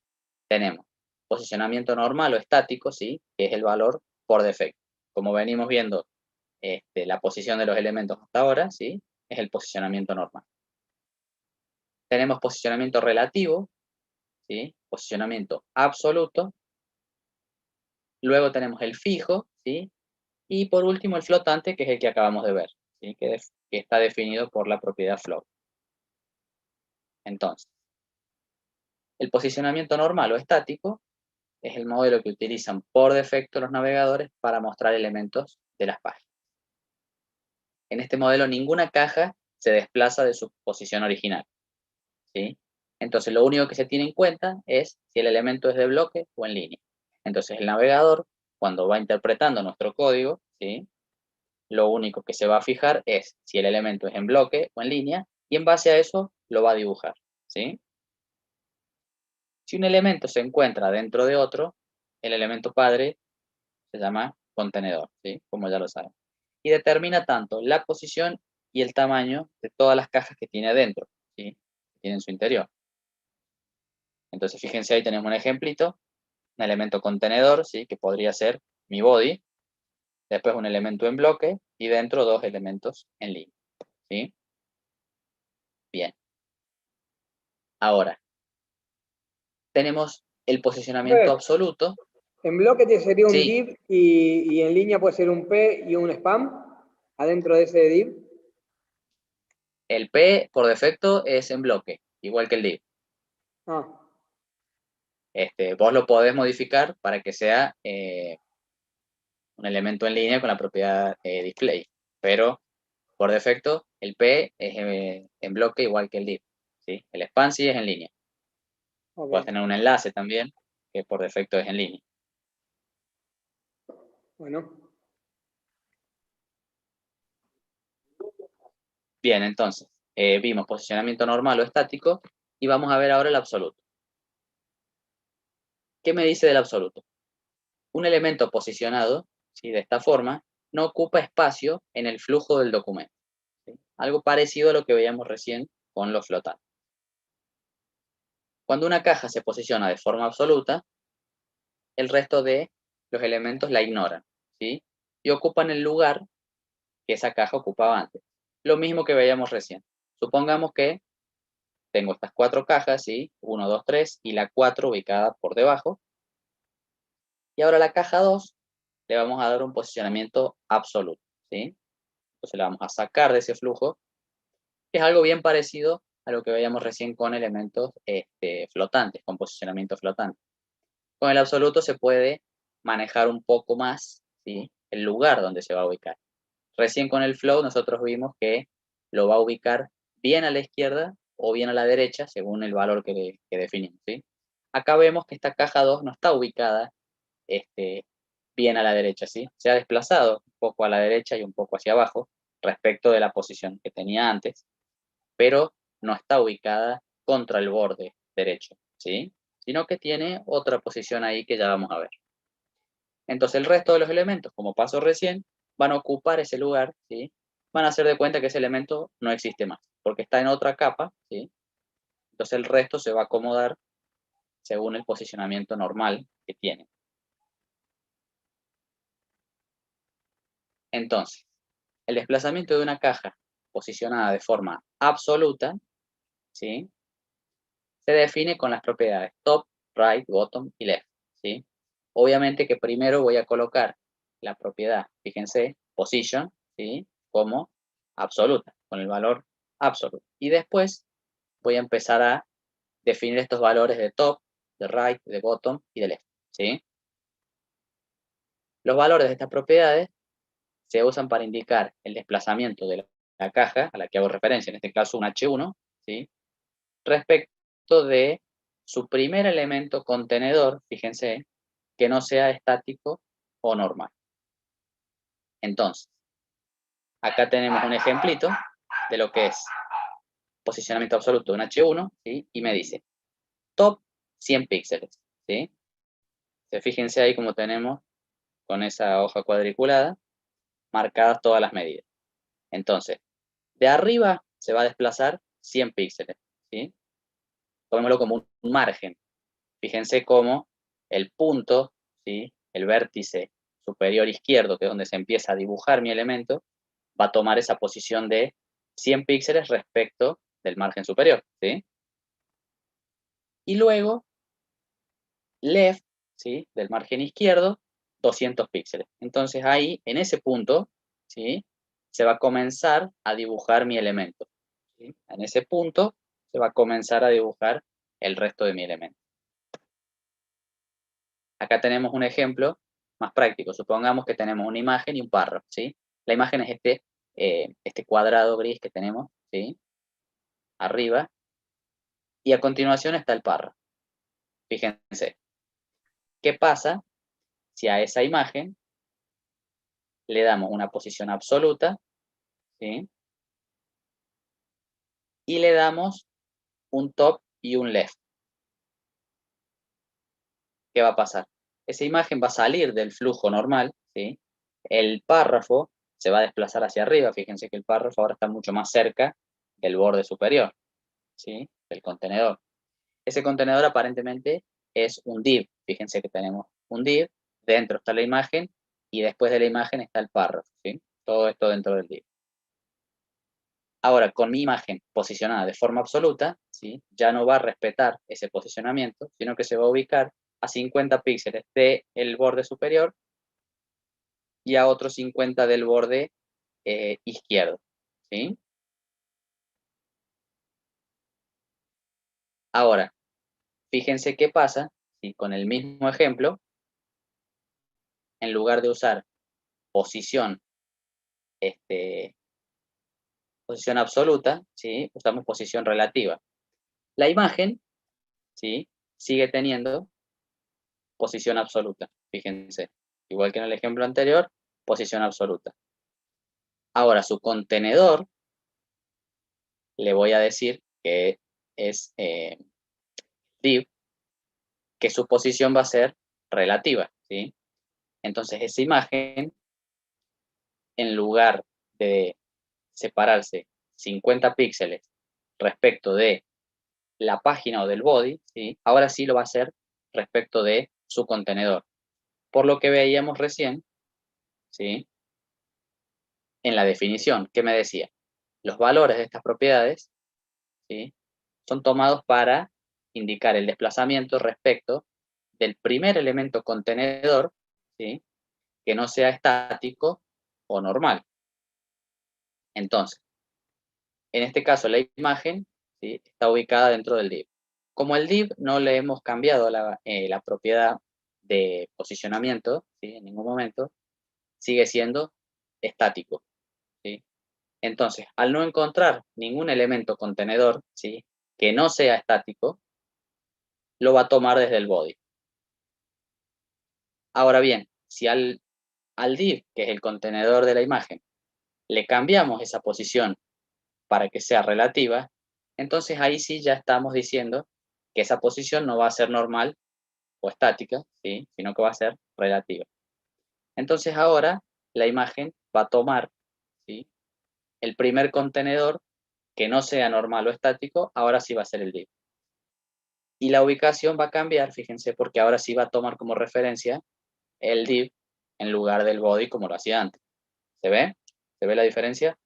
Tenemos posicionamiento normal o estático, ¿sí?, que es el valor por defecto. Como venimos viendo la posición de los elementos hasta ahora, ¿sí?, es el posicionamiento normal. Tenemos posicionamiento relativo, ¿sí?, posicionamiento absoluto. Luego tenemos el fijo, ¿sí?, y por último el flotante, que es el que acabamos de ver, ¿sí?, que está definido por la propiedad float. Entonces, el posicionamiento normal o estático es el modelo que utilizan por defecto los navegadores para mostrar elementos de las páginas. En este modelo ninguna caja se desplaza de su posición original, ¿sí? Entonces lo único que se tiene en cuenta es si el elemento es de bloque o en línea. Entonces el navegador, cuando va interpretando nuestro código, ¿sí?, lo único que se va a fijar es si el elemento es en bloque o en línea, y en base a eso lo va a dibujar, ¿sí? Si un elemento se encuentra dentro de otro, el elemento padre se llama contenedor, ¿sí?, como ya lo saben. Y determina tanto la posición y el tamaño de todas las cajas que tiene adentro, ¿sí?, que tiene en su interior. Entonces, fíjense, ahí tenemos un ejemplito, un elemento contenedor, ¿sí?, que podría ser mi body, después un elemento en bloque y dentro 2 elementos en línea, ¿sí? Bien. Ahora, tenemos el posicionamiento absoluto. En bloque sería un Sí, div y en línea puede ser un P y un spam adentro de ese div. el P por defecto es en bloque, igual que el div. Ah, Vos lo podés modificar para que sea un elemento en línea con la propiedad display, pero por defecto el P es en bloque igual que el div, ¿sí? El span sí es en línea. ok. Puedes tener un enlace también, que por defecto es en línea. Bueno, Bien, entonces, vimos posicionamiento normal o estático y vamos a ver ahora el absoluto. ¿Qué me dice del absoluto? Un elemento posicionado, ¿sí?, de esta forma, no ocupa espacio en el flujo del documento, ¿sí? Algo parecido a lo que veíamos recién con los flotantes. Cuando una caja se posiciona de forma absoluta, el resto de los elementos la ignoran, ¿sí?, y ocupan el lugar que esa caja ocupaba antes. Lo mismo que veíamos recién. Supongamos que tengo estas 4 cajas, ¿sí?, 1, 2, 3, y la 4 ubicada por debajo. Y ahora la caja 2 le vamos a dar un posicionamiento absoluto, ¿sí? Entonces la vamos a sacar de ese flujo, que es algo bien parecido a lo que veíamos recién con elementos flotantes, con posicionamiento flotante. Con el absoluto se puede manejar un poco más, ¿sí?, el lugar donde se va a ubicar. Recién con el flow nosotros vimos que lo va a ubicar bien a la izquierda o bien a la derecha, según el valor que definimos, ¿sí? Acá vemos que esta caja 2 no está ubicada bien a la derecha, ¿sí? Se ha desplazado un poco a la derecha y un poco hacia abajo respecto de la posición que tenía antes, pero no está ubicada contra el borde derecho, ¿sí?, sino que tiene otra posición ahí que ya vamos a ver. Entonces el resto de los elementos, como pasó recién, van a ocupar ese lugar, ¿sí? Van a hacer de cuenta que ese elemento no existe más, porque está en otra capa, ¿sí? Entonces el resto se va a acomodar según el posicionamiento normal que tiene. Entonces, el desplazamiento de una caja posicionada de forma absoluta, ¿sí?, se define con las propiedades top, right, bottom y left, ¿sí? Obviamente que primero voy a colocar la propiedad, fíjense, position, ¿sí?, como absoluta, con el valor absoluto. Y después voy a empezar a definir estos valores de top, de right, de bottom y de left, ¿sí? Los valores de estas propiedades se usan para indicar el desplazamiento de la caja a la que hago referencia, en este caso un H1, ¿sí? Respecto de su primer elemento contenedor, fíjense, que no sea estático o normal. Entonces, acá tenemos un ejemplito de lo que es posicionamiento absoluto de un H1, ¿sí? Y me dice, top 100 píxeles, ¿sí? Fíjense ahí como tenemos con esa hoja cuadriculada marcadas todas las medidas. Entonces, de arriba se va a desplazar 100 píxeles, ¿sí? Tomémoslo como un margen. Fíjense cómo el punto, ¿sí? El vértice superior izquierdo, que es donde se empieza a dibujar mi elemento, va a tomar esa posición de 100 píxeles respecto del margen superior, ¿sí? Y luego, left, ¿sí? Del margen izquierdo, 200 píxeles. Entonces ahí, en ese punto, ¿sí? Se va a comenzar a dibujar mi elemento, ¿sí? En ese punto se va a comenzar a dibujar el resto de mi elemento. Acá tenemos un ejemplo más práctico. Supongamos que tenemos una imagen y un párrafo, ¿sí? La imagen es este cuadrado gris que tenemos, ¿sí? Arriba. Y a continuación está el párrafo. Fíjense, ¿qué pasa si a esa imagen le damos una posición absoluta, ¿sí? Y le damos un top y un left? ¿Qué va a pasar? Esa imagen va a salir del flujo normal, ¿sí? El párrafo se va a desplazar hacia arriba. Fíjense que el párrafo ahora está mucho más cerca del borde superior, ¿sí? Del contenedor. Ese contenedor aparentemente es un div. Fíjense que tenemos un div, dentro está la imagen y después de la imagen está el párrafo, ¿sí? Todo esto dentro del div. Ahora, con mi imagen posicionada de forma absoluta, ¿sí? Ya no va a respetar ese posicionamiento, sino que se va a ubicar a 50 píxeles del borde superior y a otros 50 del borde izquierdo, ¿sí? Ahora, fíjense qué pasa si con el mismo ejemplo, en lugar de usar posición, posición absoluta, ¿sí? Usamos posición relativa. La imagen, ¿sí? Sigue teniendo posición absoluta, fíjense. Igual que en el ejemplo anterior, posición absoluta. Ahora, su contenedor, le voy a decir que es div, que su posición va a ser relativa, ¿sí? Entonces, esa imagen, en lugar de separarse 50 píxeles respecto de la página o del body, ¿sí? Ahora sí lo va a hacer respecto de su contenedor. Por lo que veíamos recién, ¿sí? En la definición, ¿qué me decía? Los valores de estas propiedades, ¿sí? Son tomados para indicar el desplazamiento respecto del primer elemento contenedor, ¿sí? Que no sea estático o normal. Entonces, en este caso la imagen, ¿sí? Está ubicada dentro del div. Como el div no le hemos cambiado la propiedad de posicionamiento, ¿sí? En ningún momento, sigue siendo estático, ¿sí? Entonces, al no encontrar ningún elemento contenedor, ¿sí? Que no sea estático, lo va a tomar desde el body. Ahora bien, si al div, que es el contenedor de la imagen, le cambiamos esa posición para que sea relativa, entonces ahí sí ya estamos diciendo que esa posición no va a ser normal o estática, ¿sí? Sino que va a ser relativa. Entonces ahora la imagen va a tomar, ¿sí? El primer contenedor que no sea normal o estático, ahora sí va a ser el div. Y la ubicación va a cambiar, fíjense, porque ahora sí va a tomar como referencia el div en lugar del body como lo hacía antes. ¿Se ve? ¿Se ve la diferencia?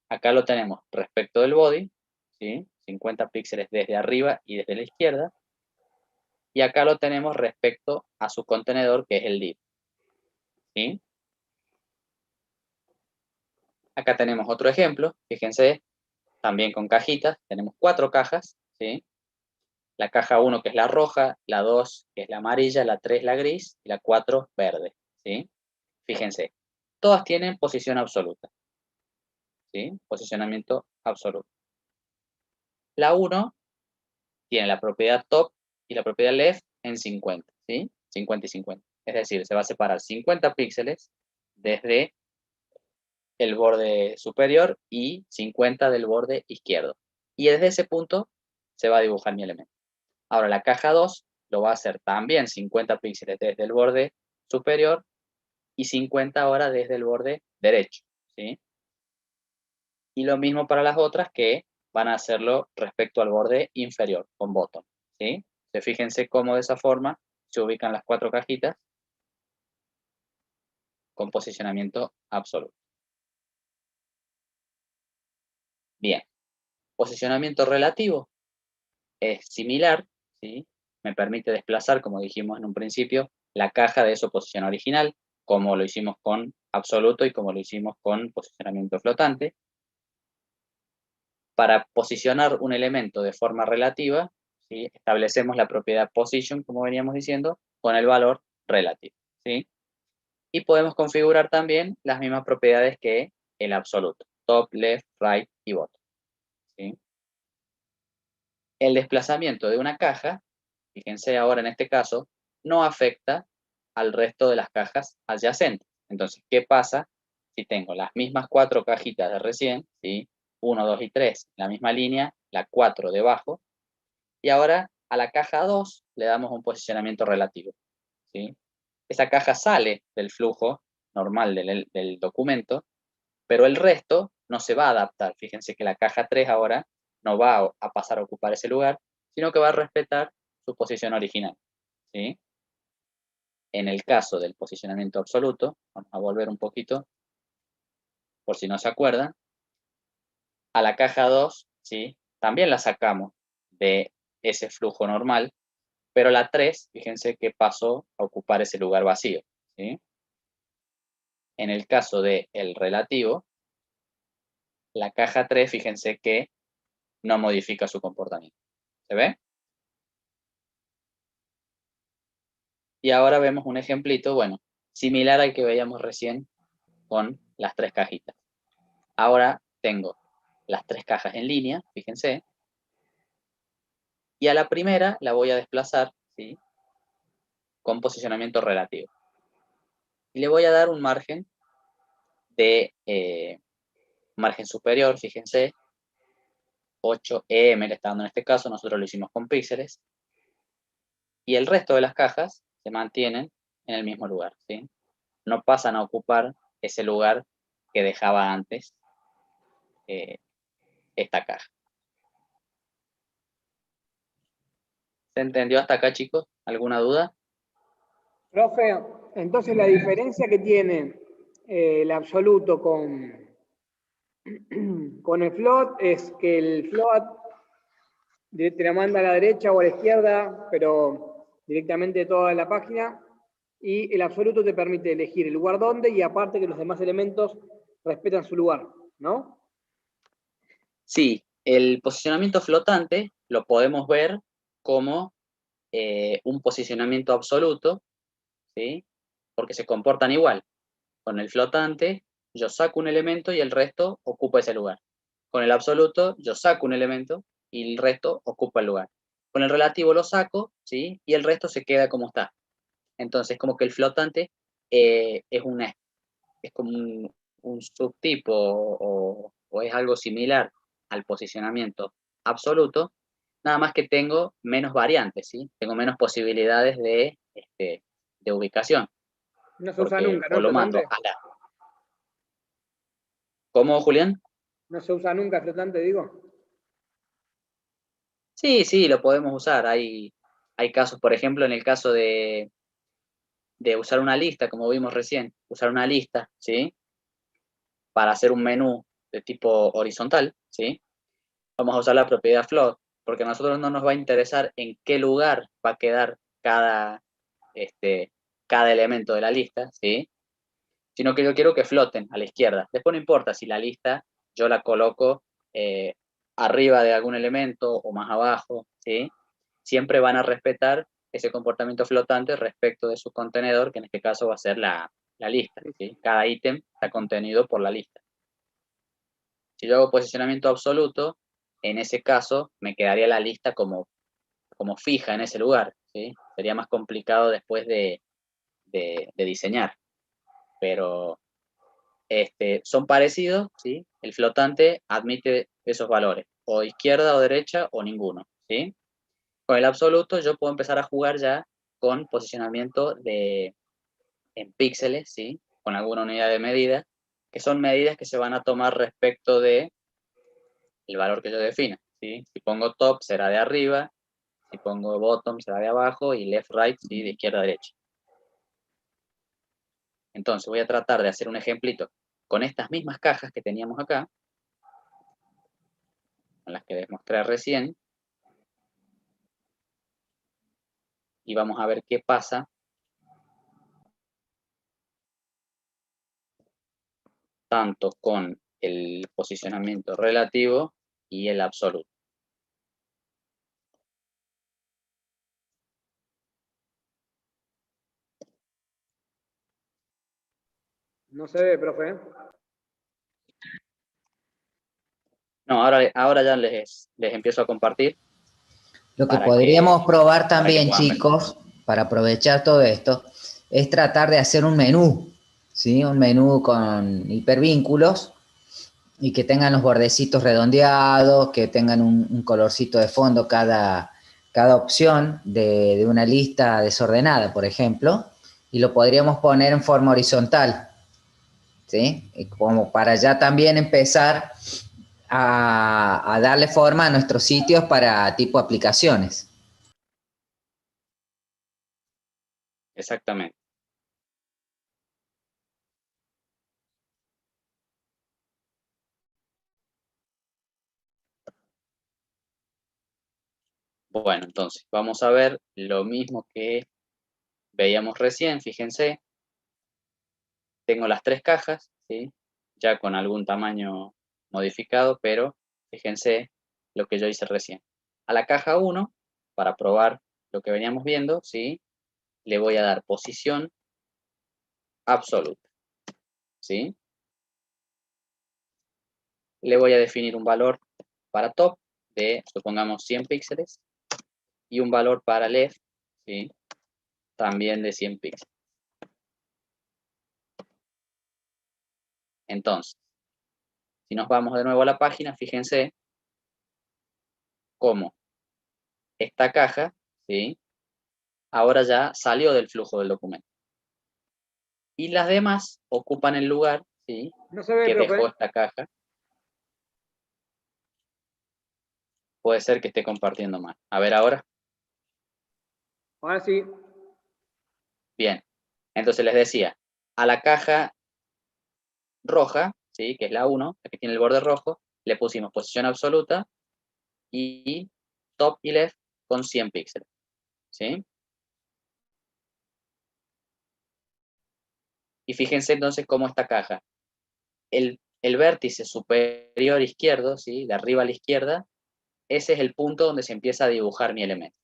Acá lo tenemos respecto del body, ¿sí? 50 píxeles desde arriba y desde la izquierda. Y acá lo tenemos respecto a su contenedor, que es el div, ¿sí? Acá tenemos otro ejemplo, fíjense, también con cajitas, tenemos 4 cajas, ¿sí? La caja 1 que es la roja, la 2 que es la amarilla, la 3 la gris y la 4 verde, ¿sí? Fíjense, todas tienen posición absoluta, ¿sí? Posicionamiento absoluto. La 1 tiene la propiedad top y la propiedad left en 50, ¿sí? 50 y 50. Es decir, se va a separar 50 píxeles desde el borde superior y 50 del borde izquierdo. Y desde ese punto se va a dibujar mi elemento. Ahora la caja 2 lo va a hacer también 50 píxeles desde el borde superior y 50 ahora desde el borde derecho, ¿sí? Y lo mismo para las otras que van a hacerlo respecto al borde inferior, con bottom, ¿sí? Fíjense cómo de esa forma se ubican las 4 cajitas con posicionamiento absoluto. Bien, posicionamiento relativo es similar, ¿sí? Me permite desplazar, como dijimos en un principio, la caja de su posición original, como lo hicimos con absoluto y como lo hicimos con posicionamiento flotante. Para posicionar un elemento de forma relativa, ¿sí? Establecemos la propiedad position, como veníamos diciendo, con el valor relativo, ¿sí? Y podemos configurar también las mismas propiedades que el absoluto, top, left, right y bottom, ¿sí? El desplazamiento de una caja, fíjense ahora en este caso, no afecta al resto de las cajas adyacentes. Entonces, ¿qué pasa si tengo las mismas 4 cajitas de recién, ¿sí? 1, 2 y 3, la misma línea, la 4 debajo, y ahora a la caja 2 le damos un posicionamiento relativo, ¿sí? Esa caja sale del flujo normal del documento, pero el resto no se va a adaptar. Fíjense que la caja 3 ahora no va a pasar a ocupar ese lugar, sino que va a respetar su posición original, ¿sí? En el caso del posicionamiento absoluto, vamos a volver un poquito, por si no se acuerdan, a la caja 2, ¿sí? También la sacamos de ese flujo normal, pero la 3, fíjense que pasó a ocupar ese lugar vacío, ¿sí? En el caso del relativo, la caja 3, fíjense que no modifica su comportamiento. ¿Se ve? Y ahora vemos un ejemplito, bueno, similar al que veíamos recién con las 3 cajitas. Ahora tengo las 3 cajas en línea, fíjense, y a la primera la voy a desplazar, ¿sí? Con posicionamiento relativo. Y le voy a dar un margen de margen superior, fíjense, 8 EM le está dando en este caso, nosotros lo hicimos con píxeles, y el resto de las cajas se mantienen en el mismo lugar, ¿sí? No pasan a ocupar ese lugar que dejaba antes esta caja. ¿Se entendió hasta acá, chicos? ¿Alguna duda? Profe, entonces la diferencia que tiene el absoluto con el float es que el float te la manda a la derecha o a la izquierda, pero directamente toda la página, y el absoluto te permite elegir el lugar donde y aparte que los demás elementos respetan su lugar, ¿no? Sí, el posicionamiento flotante lo podemos ver como un posicionamiento absoluto, ¿sí? Porque se comportan igual. Con el flotante, yo saco un elemento y el resto ocupa ese lugar. Con el absoluto, yo saco un elemento y el resto ocupa el lugar. Con el relativo lo saco, ¿sí? Y el resto se queda como está. Entonces, como que el flotante es como un subtipo o es algo similar al posicionamiento absoluto, nada más que tengo menos variantes, ¿sí? Tengo menos posibilidades de ubicación. No se usa Porque nunca, ¿no? o El lo mando flotante. a la... ¿Cómo, Julián? No se usa nunca el flotante, digo. Sí, sí, lo podemos usar. Hay casos, por ejemplo, en el caso de usar una lista, como vimos recién, usar una lista, ¿sí? Para hacer un menú de tipo horizontal, ¿sí? Vamos a usar la propiedad float, porque a nosotros no nos va a interesar en qué lugar va a quedar cada elemento de la lista, ¿sí? sino que yo quiero que floten a la izquierda. Después no importa si la lista yo la coloco arriba de algún elemento o más abajo, ¿sí? Siempre van a respetar ese comportamiento flotante respecto de su contenedor, que en este caso va a ser la lista, ¿sí? Cada ítem está contenido por la lista. Si yo hago posicionamiento absoluto, en ese caso me quedaría la lista como fija en ese lugar, ¿sí? Sería más complicado después de diseñar, pero son parecidos, ¿sí? El flotante admite esos valores, o izquierda o derecha o ninguno, ¿sí? Con el absoluto yo puedo empezar a jugar ya con posicionamiento en píxeles, ¿sí? Con alguna unidad de medida, que son medidas que se van a tomar respecto de el valor que yo defina, ¿sí? Si pongo top será de arriba, si pongo bottom será de abajo y left right, ¿sí? De izquierda a derecha. Entonces voy a tratar de hacer un ejemplito con estas mismas cajas que teníamos acá, con las que les mostré recién, y vamos a ver qué pasa tanto con el posicionamiento relativo y el absoluto. No se ve, profe. No, ahora ya les empiezo a compartir. Lo que para podríamos probar para que también, puedan ver. chicos, para aprovechar todo esto, es tratar de hacer un menú, ¿sí? Un menú con hipervínculos y que tengan los bordecitos redondeados, que tengan un colorcito de fondo cada opción de una lista desordenada, por ejemplo, y lo podríamos poner en forma horizontal, ¿sí? Y como para ya también empezar a darle forma a nuestros sitios para tipo aplicaciones. Exactamente. Bueno, entonces vamos a ver lo mismo que veíamos recién. Fíjense, tengo las tres cajas, ¿sí? Ya con algún tamaño modificado, pero fíjense lo que yo hice recién. A la caja 1, para probar lo que veníamos viendo, ¿sí? Le voy a dar posición absoluta, ¿sí? Le voy a definir un valor para top de, supongamos, 100 píxeles y un valor para left, ¿sí? También de 100 píxeles. Entonces, si nos vamos de nuevo a la página, fíjense cómo esta caja, ¿sí? Ahora ya salió del flujo del documento. Y las demás ocupan el lugar, ¿sí? No se ve, Que profe. dejó esta caja. Puede ser que esté compartiendo mal. A ver ahora. Ahora sí. Bien. Entonces les decía, a la caja roja, ¿sí? Que es la 1, la que tiene el borde rojo, le pusimos posición absoluta y top y left con 100 píxeles, ¿sí? Y fíjense entonces cómo esta caja, el vértice superior izquierdo, ¿sí? De arriba a la izquierda, ese es el punto donde se empieza a dibujar mi elemento.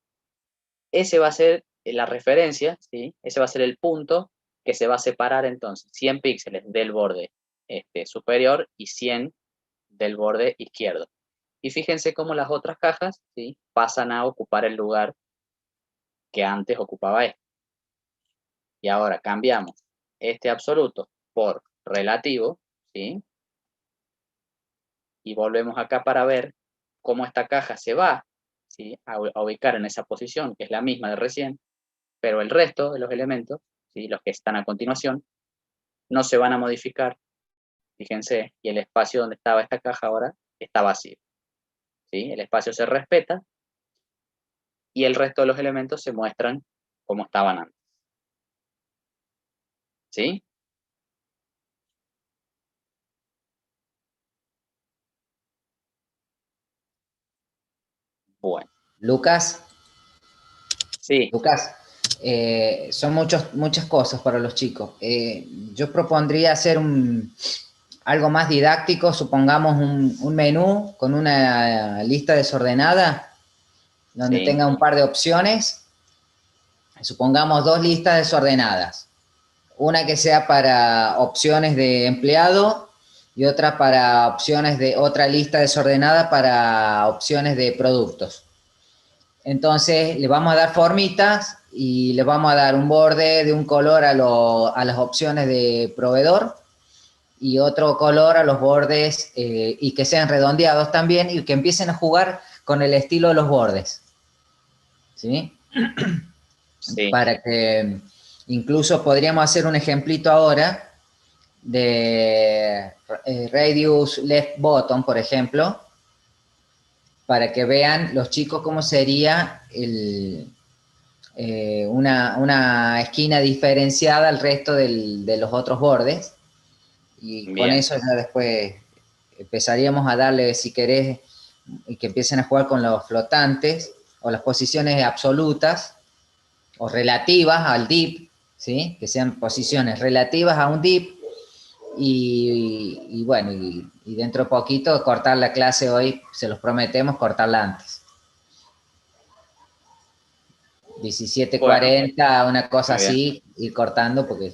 Ese va a ser la referencia, ¿sí? Ese va a ser el punto que se va a separar entonces 100 píxeles del borde superior y 100 del borde izquierdo. Y fíjense cómo las otras cajas, ¿sí? Pasan a ocupar el lugar que antes ocupaba este. Y ahora cambiamos este absoluto por relativo, ¿sí? Y volvemos acá para ver cómo esta caja se va, ¿sí? a ubicar en esa posición, que es la misma de recién, pero el resto de los elementos, ¿sí? Los que están a continuación, no se van a modificar, fíjense, y el espacio donde estaba esta caja ahora está vacío, ¿sí? El espacio se respeta y el resto de los elementos se muestran como estaban antes, ¿sí? Bueno, Lucas, sí, Lucas, son muchas cosas para los chicos. Yo propondría hacer algo más didáctico, supongamos un menú con una lista desordenada, donde Sí. tenga un par de opciones. Supongamos 2 listas desordenadas. Una que sea para opciones de empleado y otra para opciones de otra lista desordenada para opciones de productos. Entonces le vamos a dar formitas y le vamos a dar un borde de un color a las opciones de proveedor y otro color a los bordes y que sean redondeados también y que empiecen a jugar con el estilo de los bordes. ¿Sí? Sí. Para que incluso podríamos hacer un ejemplito ahora de radius left bottom, por ejemplo, para que vean los chicos cómo sería una esquina diferenciada al resto de los otros bordes. Y con Bien. eso ya después empezaríamos a darle, si querés, que empiecen a jugar con los flotantes o las posiciones absolutas o relativas al dip, ¿sí? Que sean posiciones relativas a un dip y bueno, y dentro de poquito cortar la clase hoy, se los prometemos, cortarla antes. 17:40, Bueno, una cosa muy bien. así, ir cortando, porque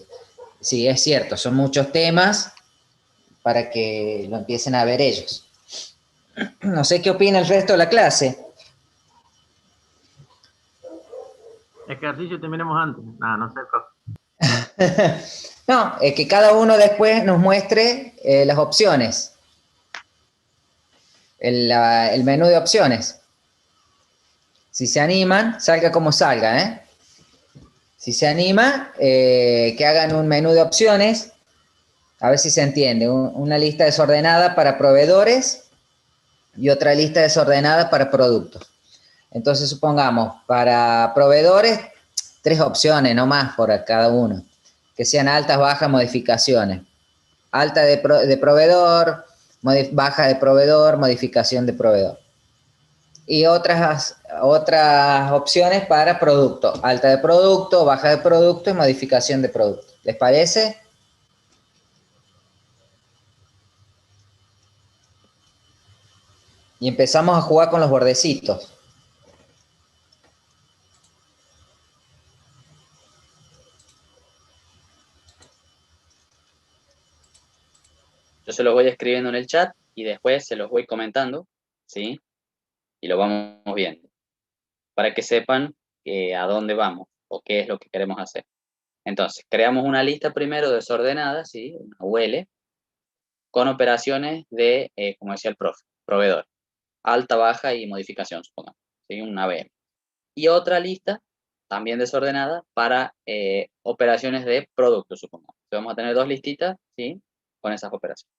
sí, es cierto, son muchos temas para que lo empiecen a ver ellos. No sé qué opina el resto de la clase. Ejercicio terminemos antes. No sé, profe. No, es que cada uno después nos muestre las opciones, el menú de opciones. Si se animan, salga como salga, ¿eh? Si se anima, que hagan un menú de opciones, a ver si se entiende, una lista desordenada para proveedores y otra lista desordenada para productos. Entonces, supongamos, para proveedores, 3 opciones, no más por cada uno, que sean altas, bajas, modificaciones. Alta de proveedor, baja de proveedor, modificación de proveedor. Y otras opciones para producto. Alta de producto, baja de producto y modificación de producto. ¿Les parece? Y empezamos a jugar con los bordecitos. Yo se los voy escribiendo en el chat y después se los voy comentando, ¿sí? Y lo vamos viendo, para que sepan a dónde vamos o qué es lo que queremos hacer. Entonces, creamos una lista primero desordenada, ¿sí? Una UL, con operaciones de, como decía el profe, proveedor, alta, baja y modificación, supongamos, ¿sí? Una VM. Y otra lista, también desordenada, para operaciones de producto, supongamos. Entonces, vamos a tener 2 listitas, ¿sí? Con esas operaciones.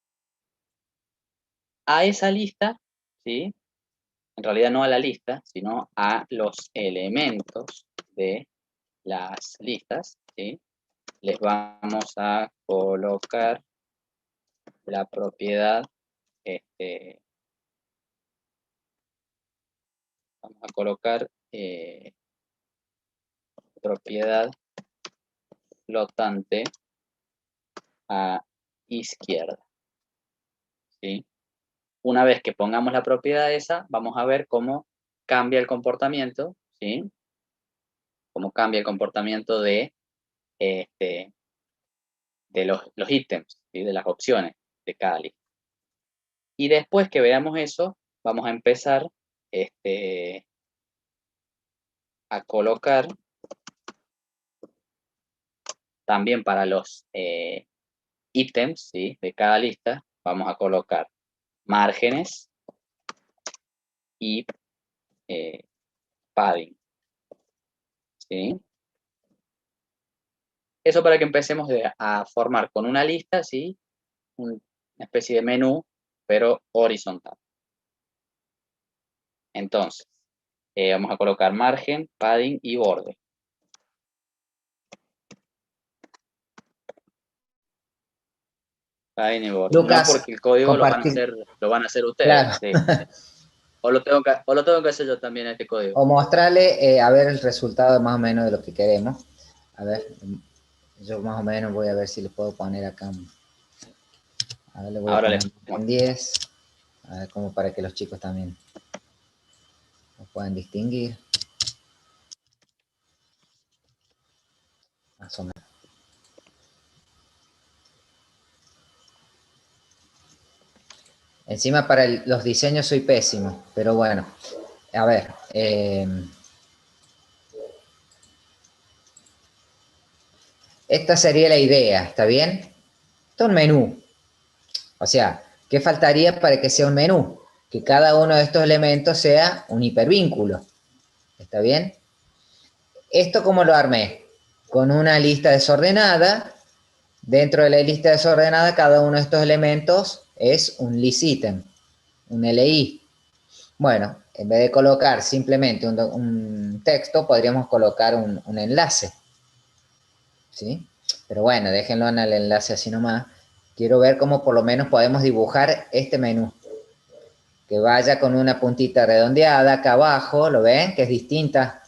A esa lista, ¿sí? En realidad no a la lista, sino a los elementos de las listas, ¿sí? Les vamos a colocar la propiedad, vamos a colocar propiedad flotante a izquierda, ¿sí? Una vez que pongamos la propiedad esa, vamos a ver cómo cambia el comportamiento, ¿sí? Cómo cambia el comportamiento de los ítems, ¿sí? De las opciones de cada lista. Y después que veamos eso, vamos a empezar a colocar también para los ítems, ¿sí? De cada lista, vamos a colocar márgenes y padding, ¿sí? Eso para que empecemos a formar con una lista, ¿sí? Una especie de menú, pero horizontal. Entonces, vamos a colocar margen, padding y borde. Padding y borde. Lucas, No porque el código compartir. lo van a hacer ustedes. Claro. Sí. o lo tengo que hacer yo también a este código. O mostrarle, a ver el resultado más o menos de lo que queremos. A ver, yo más o menos voy a ver si le puedo poner acá. A ver, le voy a Ahora le poner en 10. A ver, como para que los chicos también lo puedan distinguir. Más o menos. Encima para los diseños soy pésimo, pero bueno. A ver. Esta sería la idea, ¿está bien? Esto es un menú. O sea, ¿qué faltaría para que sea un menú? Que cada uno de estos elementos sea un hipervínculo. ¿Está bien? ¿Esto cómo lo armé? Con una lista desordenada. Dentro de la lista desordenada, cada uno de estos elementos es un list item, un LI. Bueno, en vez de colocar simplemente un texto, podríamos colocar un enlace. ¿Sí? Pero bueno, déjenlo en el enlace así nomás. Quiero ver cómo por lo menos podemos dibujar este menú. Que vaya con una puntita redondeada acá abajo, ¿lo ven? Que es distinta.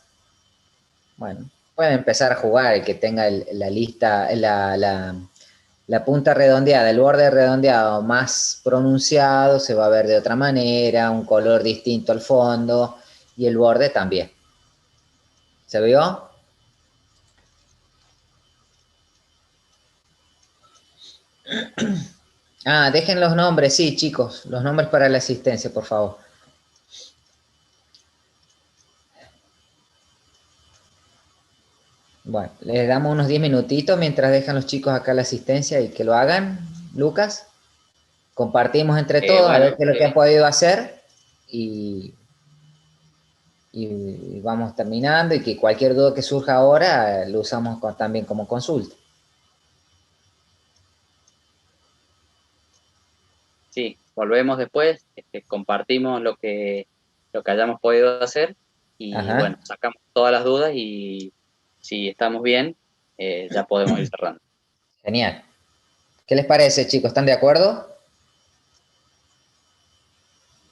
Bueno, pueden empezar a jugar el que tenga la lista, la punta redondeada, el borde redondeado más pronunciado, se va a ver de otra manera, un color distinto al fondo y el borde también. ¿Se vio? Ah, dejen los nombres, sí, chicos, los nombres para la asistencia, por favor. Bueno, les damos unos 10 minutitos mientras dejan los chicos acá la asistencia y que lo hagan. Lucas, compartimos entre todos a Bueno, ver qué es lo que han podido hacer y, y vamos terminando y que cualquier duda que surja ahora lo usamos también como consulta. sí, volvemos después, compartimos lo que hayamos podido hacer y Ajá, bueno, sacamos todas las dudas y si estamos bien, ya podemos ir cerrando. genial. ¿Qué les parece, chicos? ¿Están de acuerdo?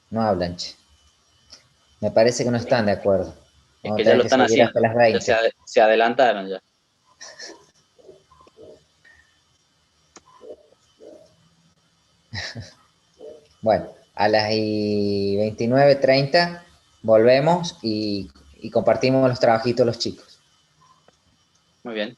No hablan, che. Me parece que no están de acuerdo. Es Vamos a que ya tener lo que están seguir hasta haciendo, las ya 20. se adelantaron ya. Bueno, a las y 29:30 volvemos y compartimos los trabajitos de los chicos. Muy bien.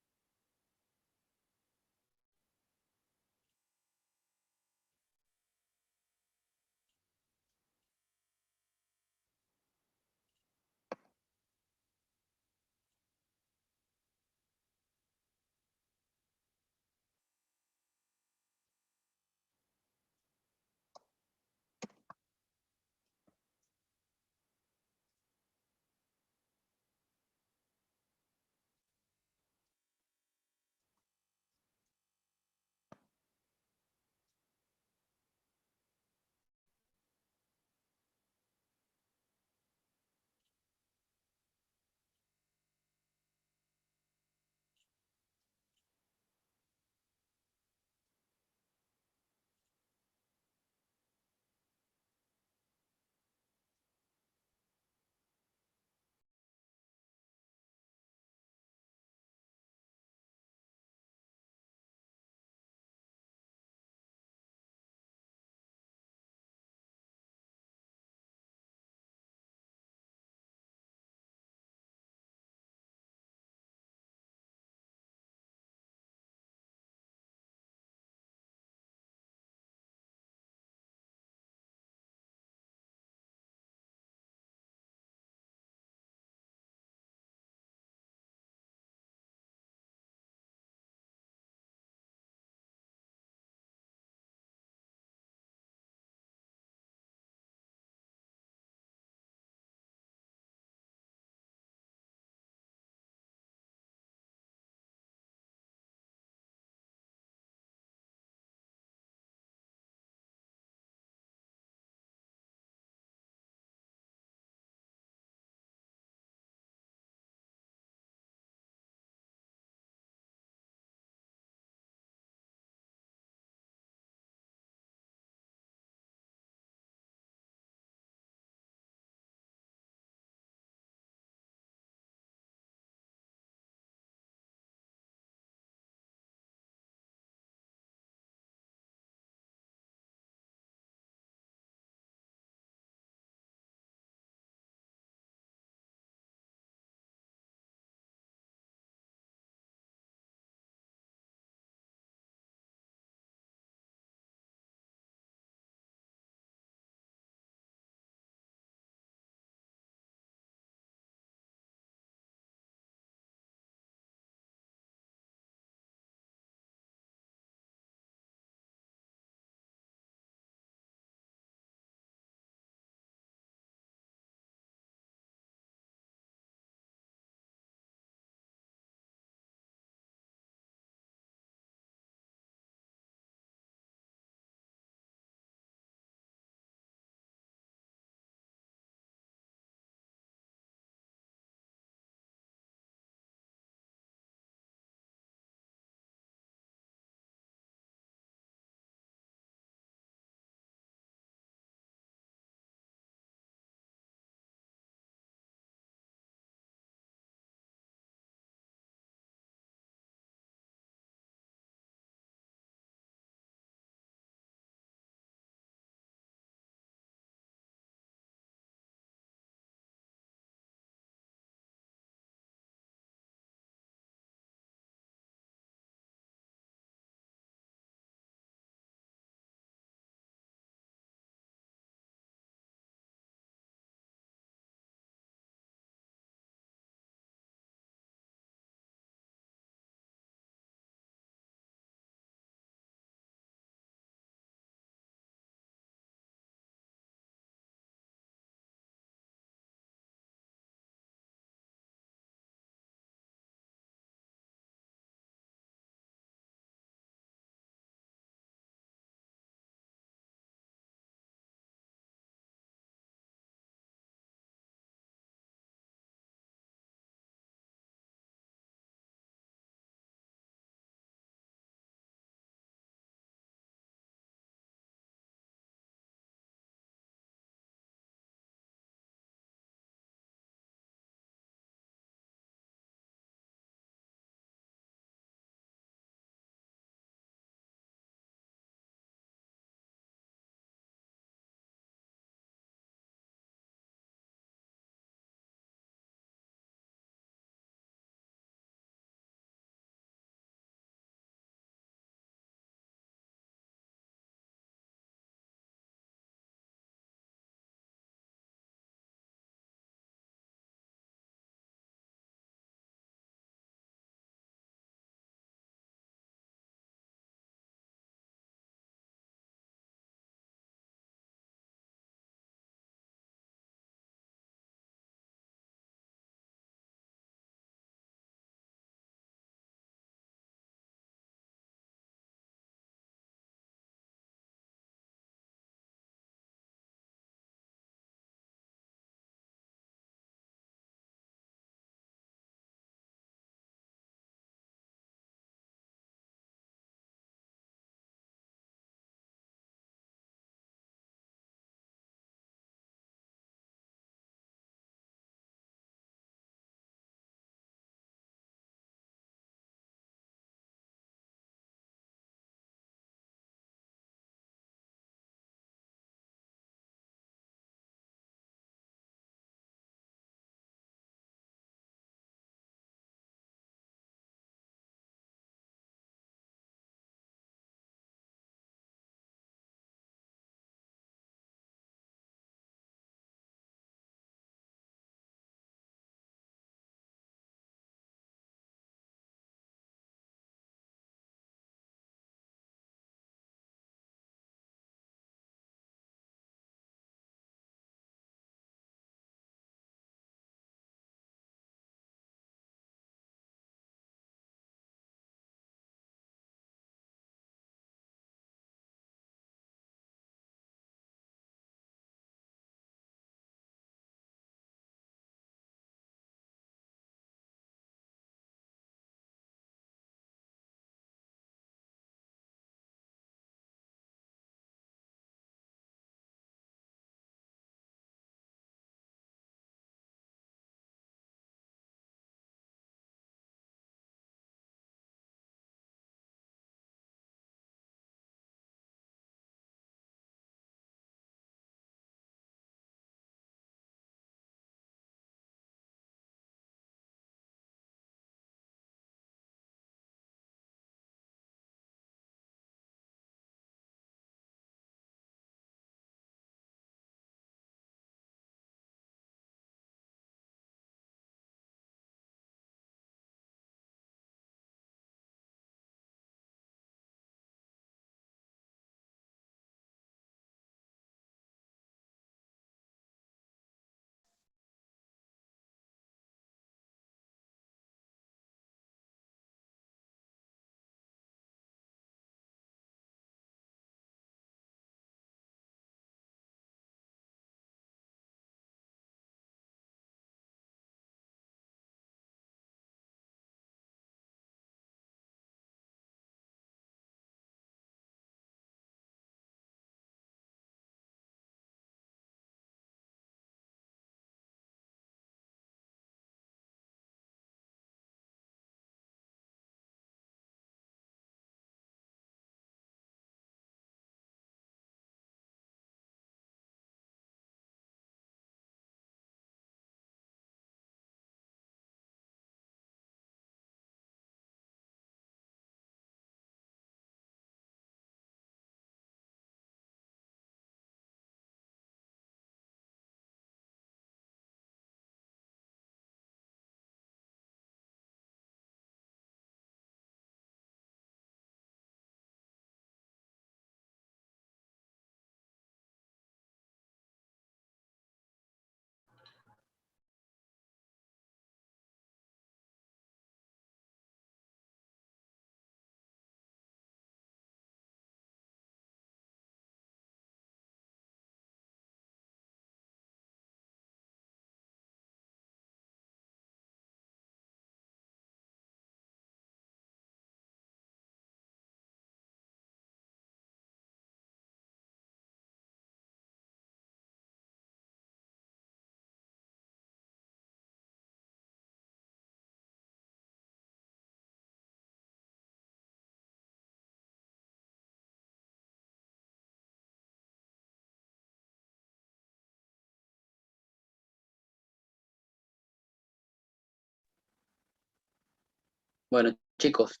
Bueno, chicos,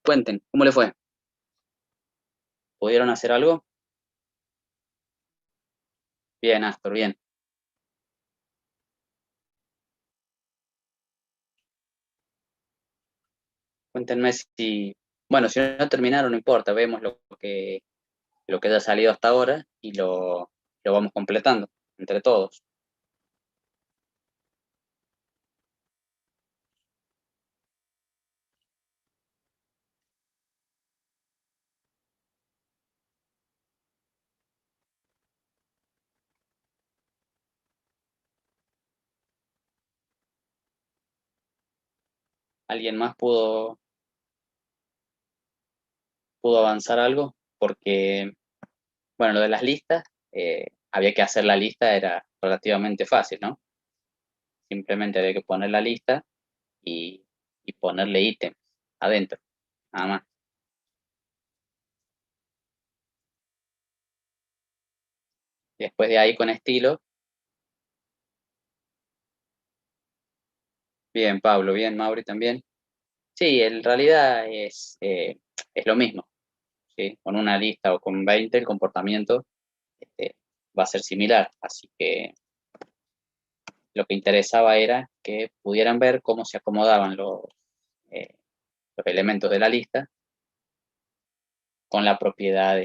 cuenten, ¿cómo le fue? ¿Pudieron hacer algo? Bien, Astor, bien. Cuéntenme si, bueno, si no terminaron, no importa, vemos lo que haya salido hasta ahora y lo vamos completando entre todos. ¿Alguien más pudo avanzar algo? Porque, bueno, lo de las listas, había que hacer la lista, era relativamente fácil, ¿no? Simplemente había que poner la lista y ponerle ítems adentro, nada más. Después de ahí con estilo, bien Pablo, bien Mauri también. Sí, en realidad es lo mismo, ¿sí? Con una lista o con 20 el comportamiento va a ser similar, así que lo que interesaba era que pudieran ver cómo se acomodaban eh, los elementos de la lista con la propiedad,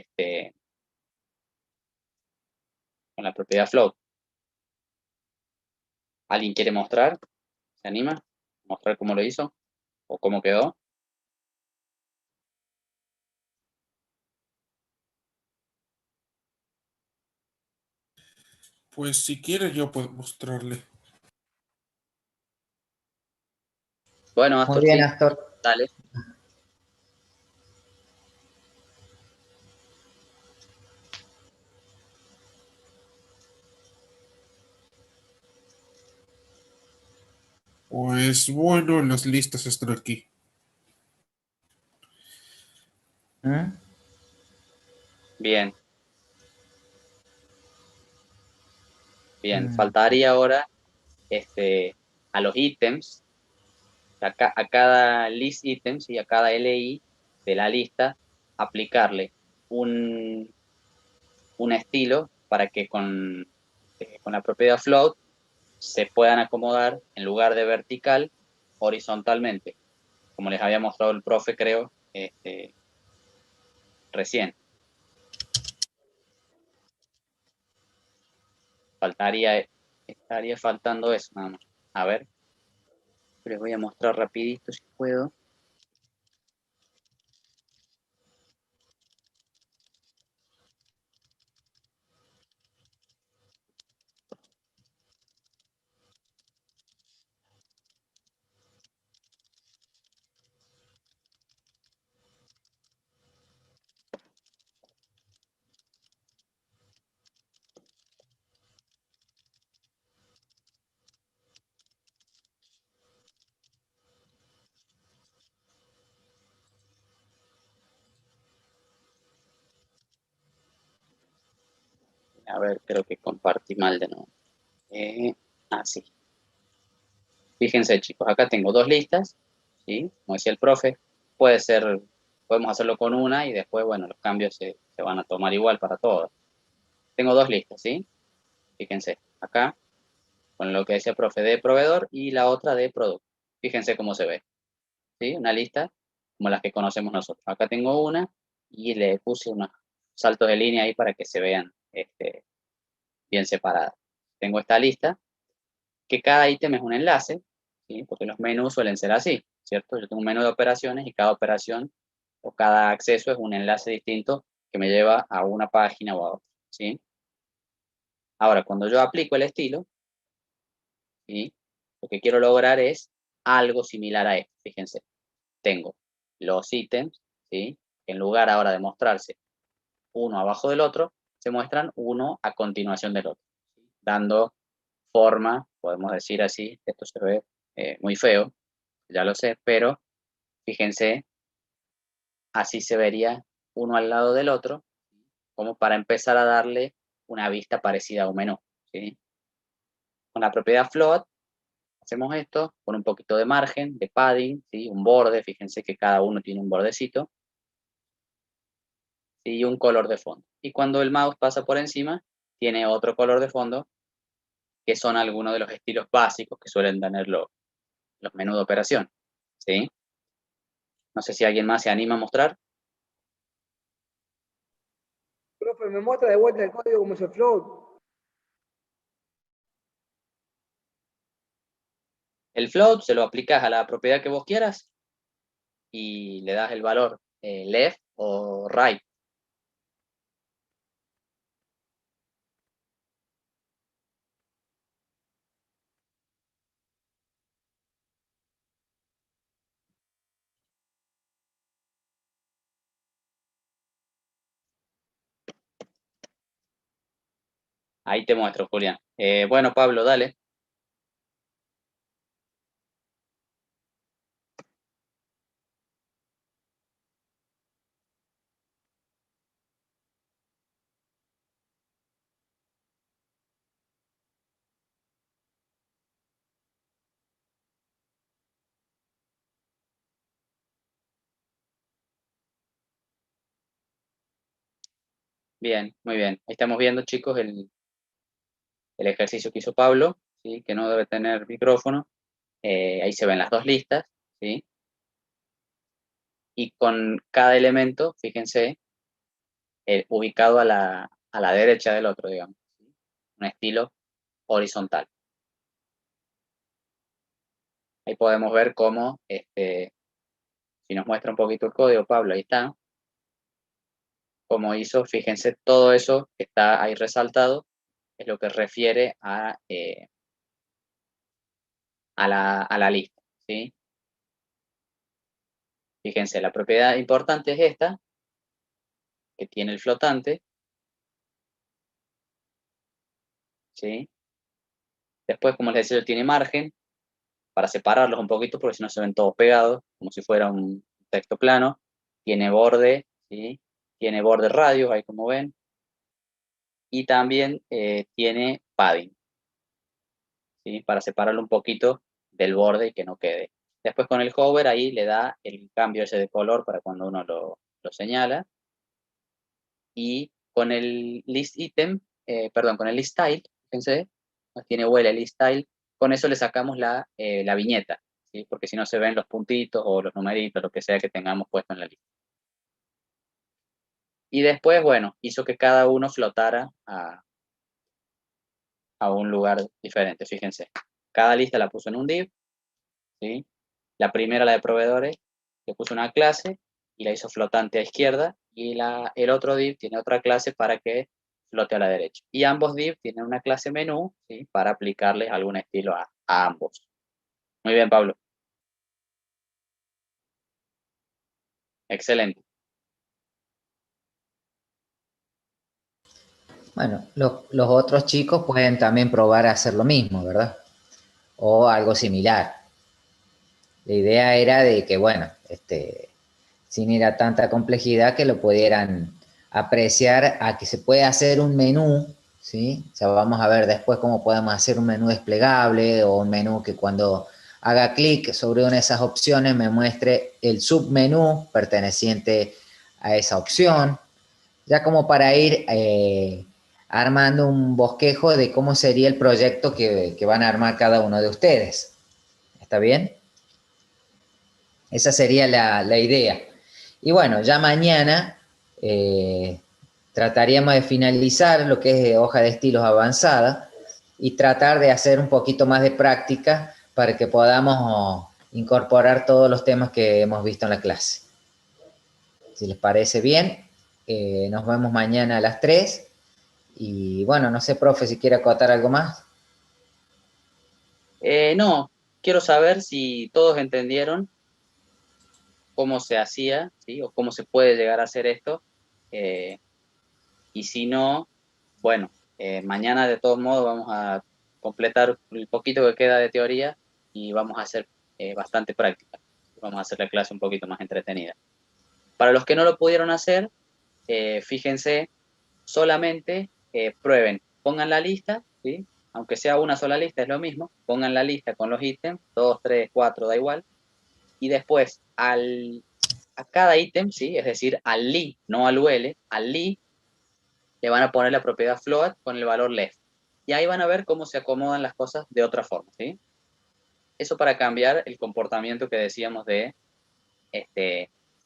con la propiedad float. ¿Alguien quiere mostrar? ¿Se anima? ¿Mostrar cómo lo hizo? ¿O cómo quedó? Pues si quiere yo puedo mostrarle. Bueno, Muy Astor, bien, sí, Astor. dale. Pues bueno, las listas están aquí. ¿Mm? Bien, bien. Mm. Faltaría ahora a los ítems, a cada list items y a cada LI de la lista, aplicarle un, un estilo para que con la propiedad float se puedan acomodar en lugar de vertical, horizontalmente, como les había mostrado el profe, creo, recién. Faltaría, estaría faltando eso, nada más. A ver, les voy a mostrar rapidito si puedo. A ver, creo que compartí mal de nuevo. Sí. Fíjense, chicos, acá tengo dos listas, ¿sí? Como decía el profe, puede ser, podemos hacerlo con una y después, bueno, los cambios se van a tomar igual para todos. Tengo dos listas, ¿sí? Fíjense, acá, con lo que decía el profe de proveedor y la otra de producto. Fíjense cómo se ve, ¿sí? Una lista como las que conocemos nosotros. Acá tengo una y le puse unos saltos de línea ahí para que se vean bien separadas. Tengo esta lista, que cada ítem es un enlace, ¿sí? Porque los menús suelen ser así, ¿cierto? Yo tengo un menú de operaciones y cada operación o cada acceso es un enlace distinto que me lleva a una página o a otra, ¿sí? Ahora, cuando yo aplico el estilo, ¿sí? Lo que quiero lograr es algo similar a esto, fíjense. Tengo los ítems, ¿sí? En lugar ahora de mostrarse uno abajo del otro, se muestran uno a continuación del otro, ¿sí? Dando forma, podemos decir así, esto se ve muy feo, ya lo sé, pero fíjense, así se vería uno al lado del otro, como para empezar a darle una vista parecida a un menú, ¿sí? Con la propiedad float hacemos esto con un poquito de margen, de padding, ¿sí? Un borde, fíjense que cada uno tiene un bordecito, ¿sí? Y un color de fondo. Y cuando el mouse pasa por encima, tiene otro color de fondo, que son algunos de los estilos básicos que suelen tener los menús de operación, ¿sí? No sé si alguien más se anima a mostrar. Profe, me muestra de vuelta el código como se float. El float se lo aplicas a la propiedad que vos quieras y le das el valor left o right. Ahí te muestro, Julián. Bueno, Pablo, dale. Bien, muy bien. Ahí estamos viendo, chicos, el ejercicio que hizo Pablo, ¿sí? Que no debe tener micrófono. Ahí se ven las dos listas, ¿sí? Y con cada elemento, fíjense, ubicado a la derecha del otro, digamos. ¿Sí? Un estilo horizontal. Ahí podemos ver cómo, si nos muestra un poquito el código, Pablo, ahí está. Como hizo, fíjense, todo eso que está ahí resaltado es lo que refiere a la lista, ¿sí? Fíjense, la propiedad importante es esta, que tiene el flotante, ¿sí? Después, como les decía, tiene margen para separarlos un poquito, porque si no se ven todos pegados, como si fuera un texto plano. Tiene borde, ¿sí? Tiene borde radios, ahí como ven. Y también tiene padding, ¿sí? Para separarlo un poquito del borde y que no quede. Después con el hover ahí le da el cambio ese de color para cuando uno lo señala. Y con el list item, perdón, con el list style, fíjense, nos tiene huele el list style, con eso le sacamos la viñeta, ¿sí? Porque si no se ven los puntitos o los numeritos, lo que sea que tengamos puesto en la lista. Y después, bueno, hizo que cada uno flotara a un lugar diferente, fíjense. Cada lista la puso en un div, ¿sí? La primera, la de proveedores, le puso una clase y la hizo flotante a izquierda, y el otro div tiene otra clase para que flote a la derecha. Y ambos div tienen una clase menú, ¿sí? Para aplicarles algún estilo a ambos. Muy bien, Pablo. Excelente. Bueno, los otros chicos pueden también probar a hacer lo mismo, ¿verdad? O algo similar. La idea era de que, bueno, sin ir a tanta complejidad, que lo pudieran apreciar a que se puede hacer un menú, ¿sí? O sea, vamos a ver después cómo podemos hacer un menú desplegable o un menú que cuando haga clic sobre una de esas opciones me muestre el submenú perteneciente a esa opción, ya como para ir armando un bosquejo de cómo sería el proyecto que van a armar cada uno de ustedes. ¿Está bien? Esa sería la idea. Y bueno, ya mañana trataríamos de finalizar lo que es hoja de estilos avanzada y tratar de hacer un poquito más de práctica para que podamos incorporar todos los temas que hemos visto en la clase. Si les parece bien, nos vemos mañana a las 3. Y bueno, no sé, profe, si quiere acotar algo más. No, quiero saber si todos entendieron cómo se hacía, ¿sí? O cómo se puede llegar a hacer esto. Y si no, bueno, mañana de todos modos vamos a completar el poquito que queda de teoría y vamos a hacer bastante práctica. Vamos a hacer la clase un poquito más entretenida. Para los que no lo pudieron hacer, fíjense, solamente prueben, pongan la lista, ¿sí? aunque sea una sola lista, es lo mismo, pongan la lista con los ítems, 2, 3, 4, da igual, y después a cada ítem, ¿sí? Es decir, al li, no al UL, al li, le van a poner la propiedad float con el valor left. Y ahí van a ver cómo se acomodan las cosas de otra forma, ¿sí? Eso para cambiar el comportamiento que decíamos de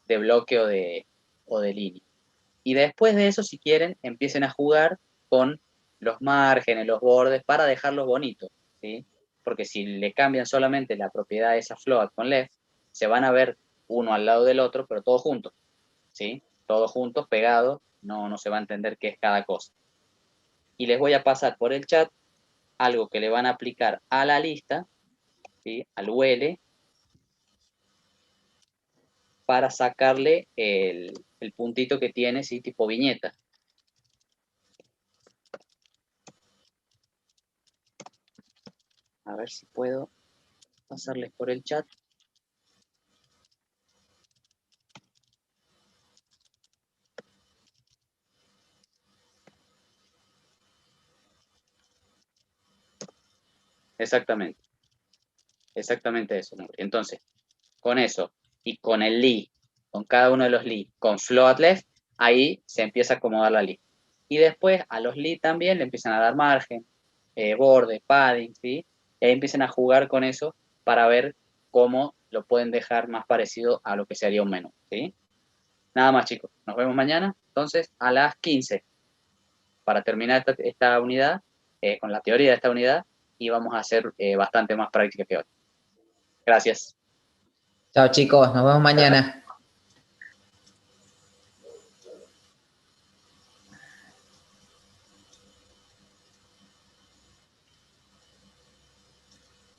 bloque o de línea. Y después de eso, si quieren, empiecen a jugar con los márgenes, los bordes, para dejarlos bonitos, ¿sí? Porque si le cambian solamente la propiedad de esa float con left, se van a ver uno al lado del otro, pero todos juntos, ¿sí? Todos juntos, pegados, no se va a entender qué es cada cosa. Y les voy a pasar por el chat algo que le van a aplicar a la lista, ¿sí? Al UL, para sacarle el puntito que tiene, ¿sí? Tipo viñeta. A ver si puedo pasarles por el chat. Exactamente. Exactamente eso. Entonces, con eso y con el li, con cada uno de los li, con float left, ahí se empieza a acomodar la lista. Y después a los li también le empiezan a dar margen, borde, padding, ¿sí? Y ahí empiezan a jugar con eso para ver cómo lo pueden dejar más parecido a lo que sería un menú, ¿sí? Nada más, chicos. Nos vemos mañana, entonces, a las 15, para terminar esta unidad, con la teoría de esta unidad, y vamos a hacer bastante más práctica que hoy. Gracias. Chao chicos, nos vemos mañana.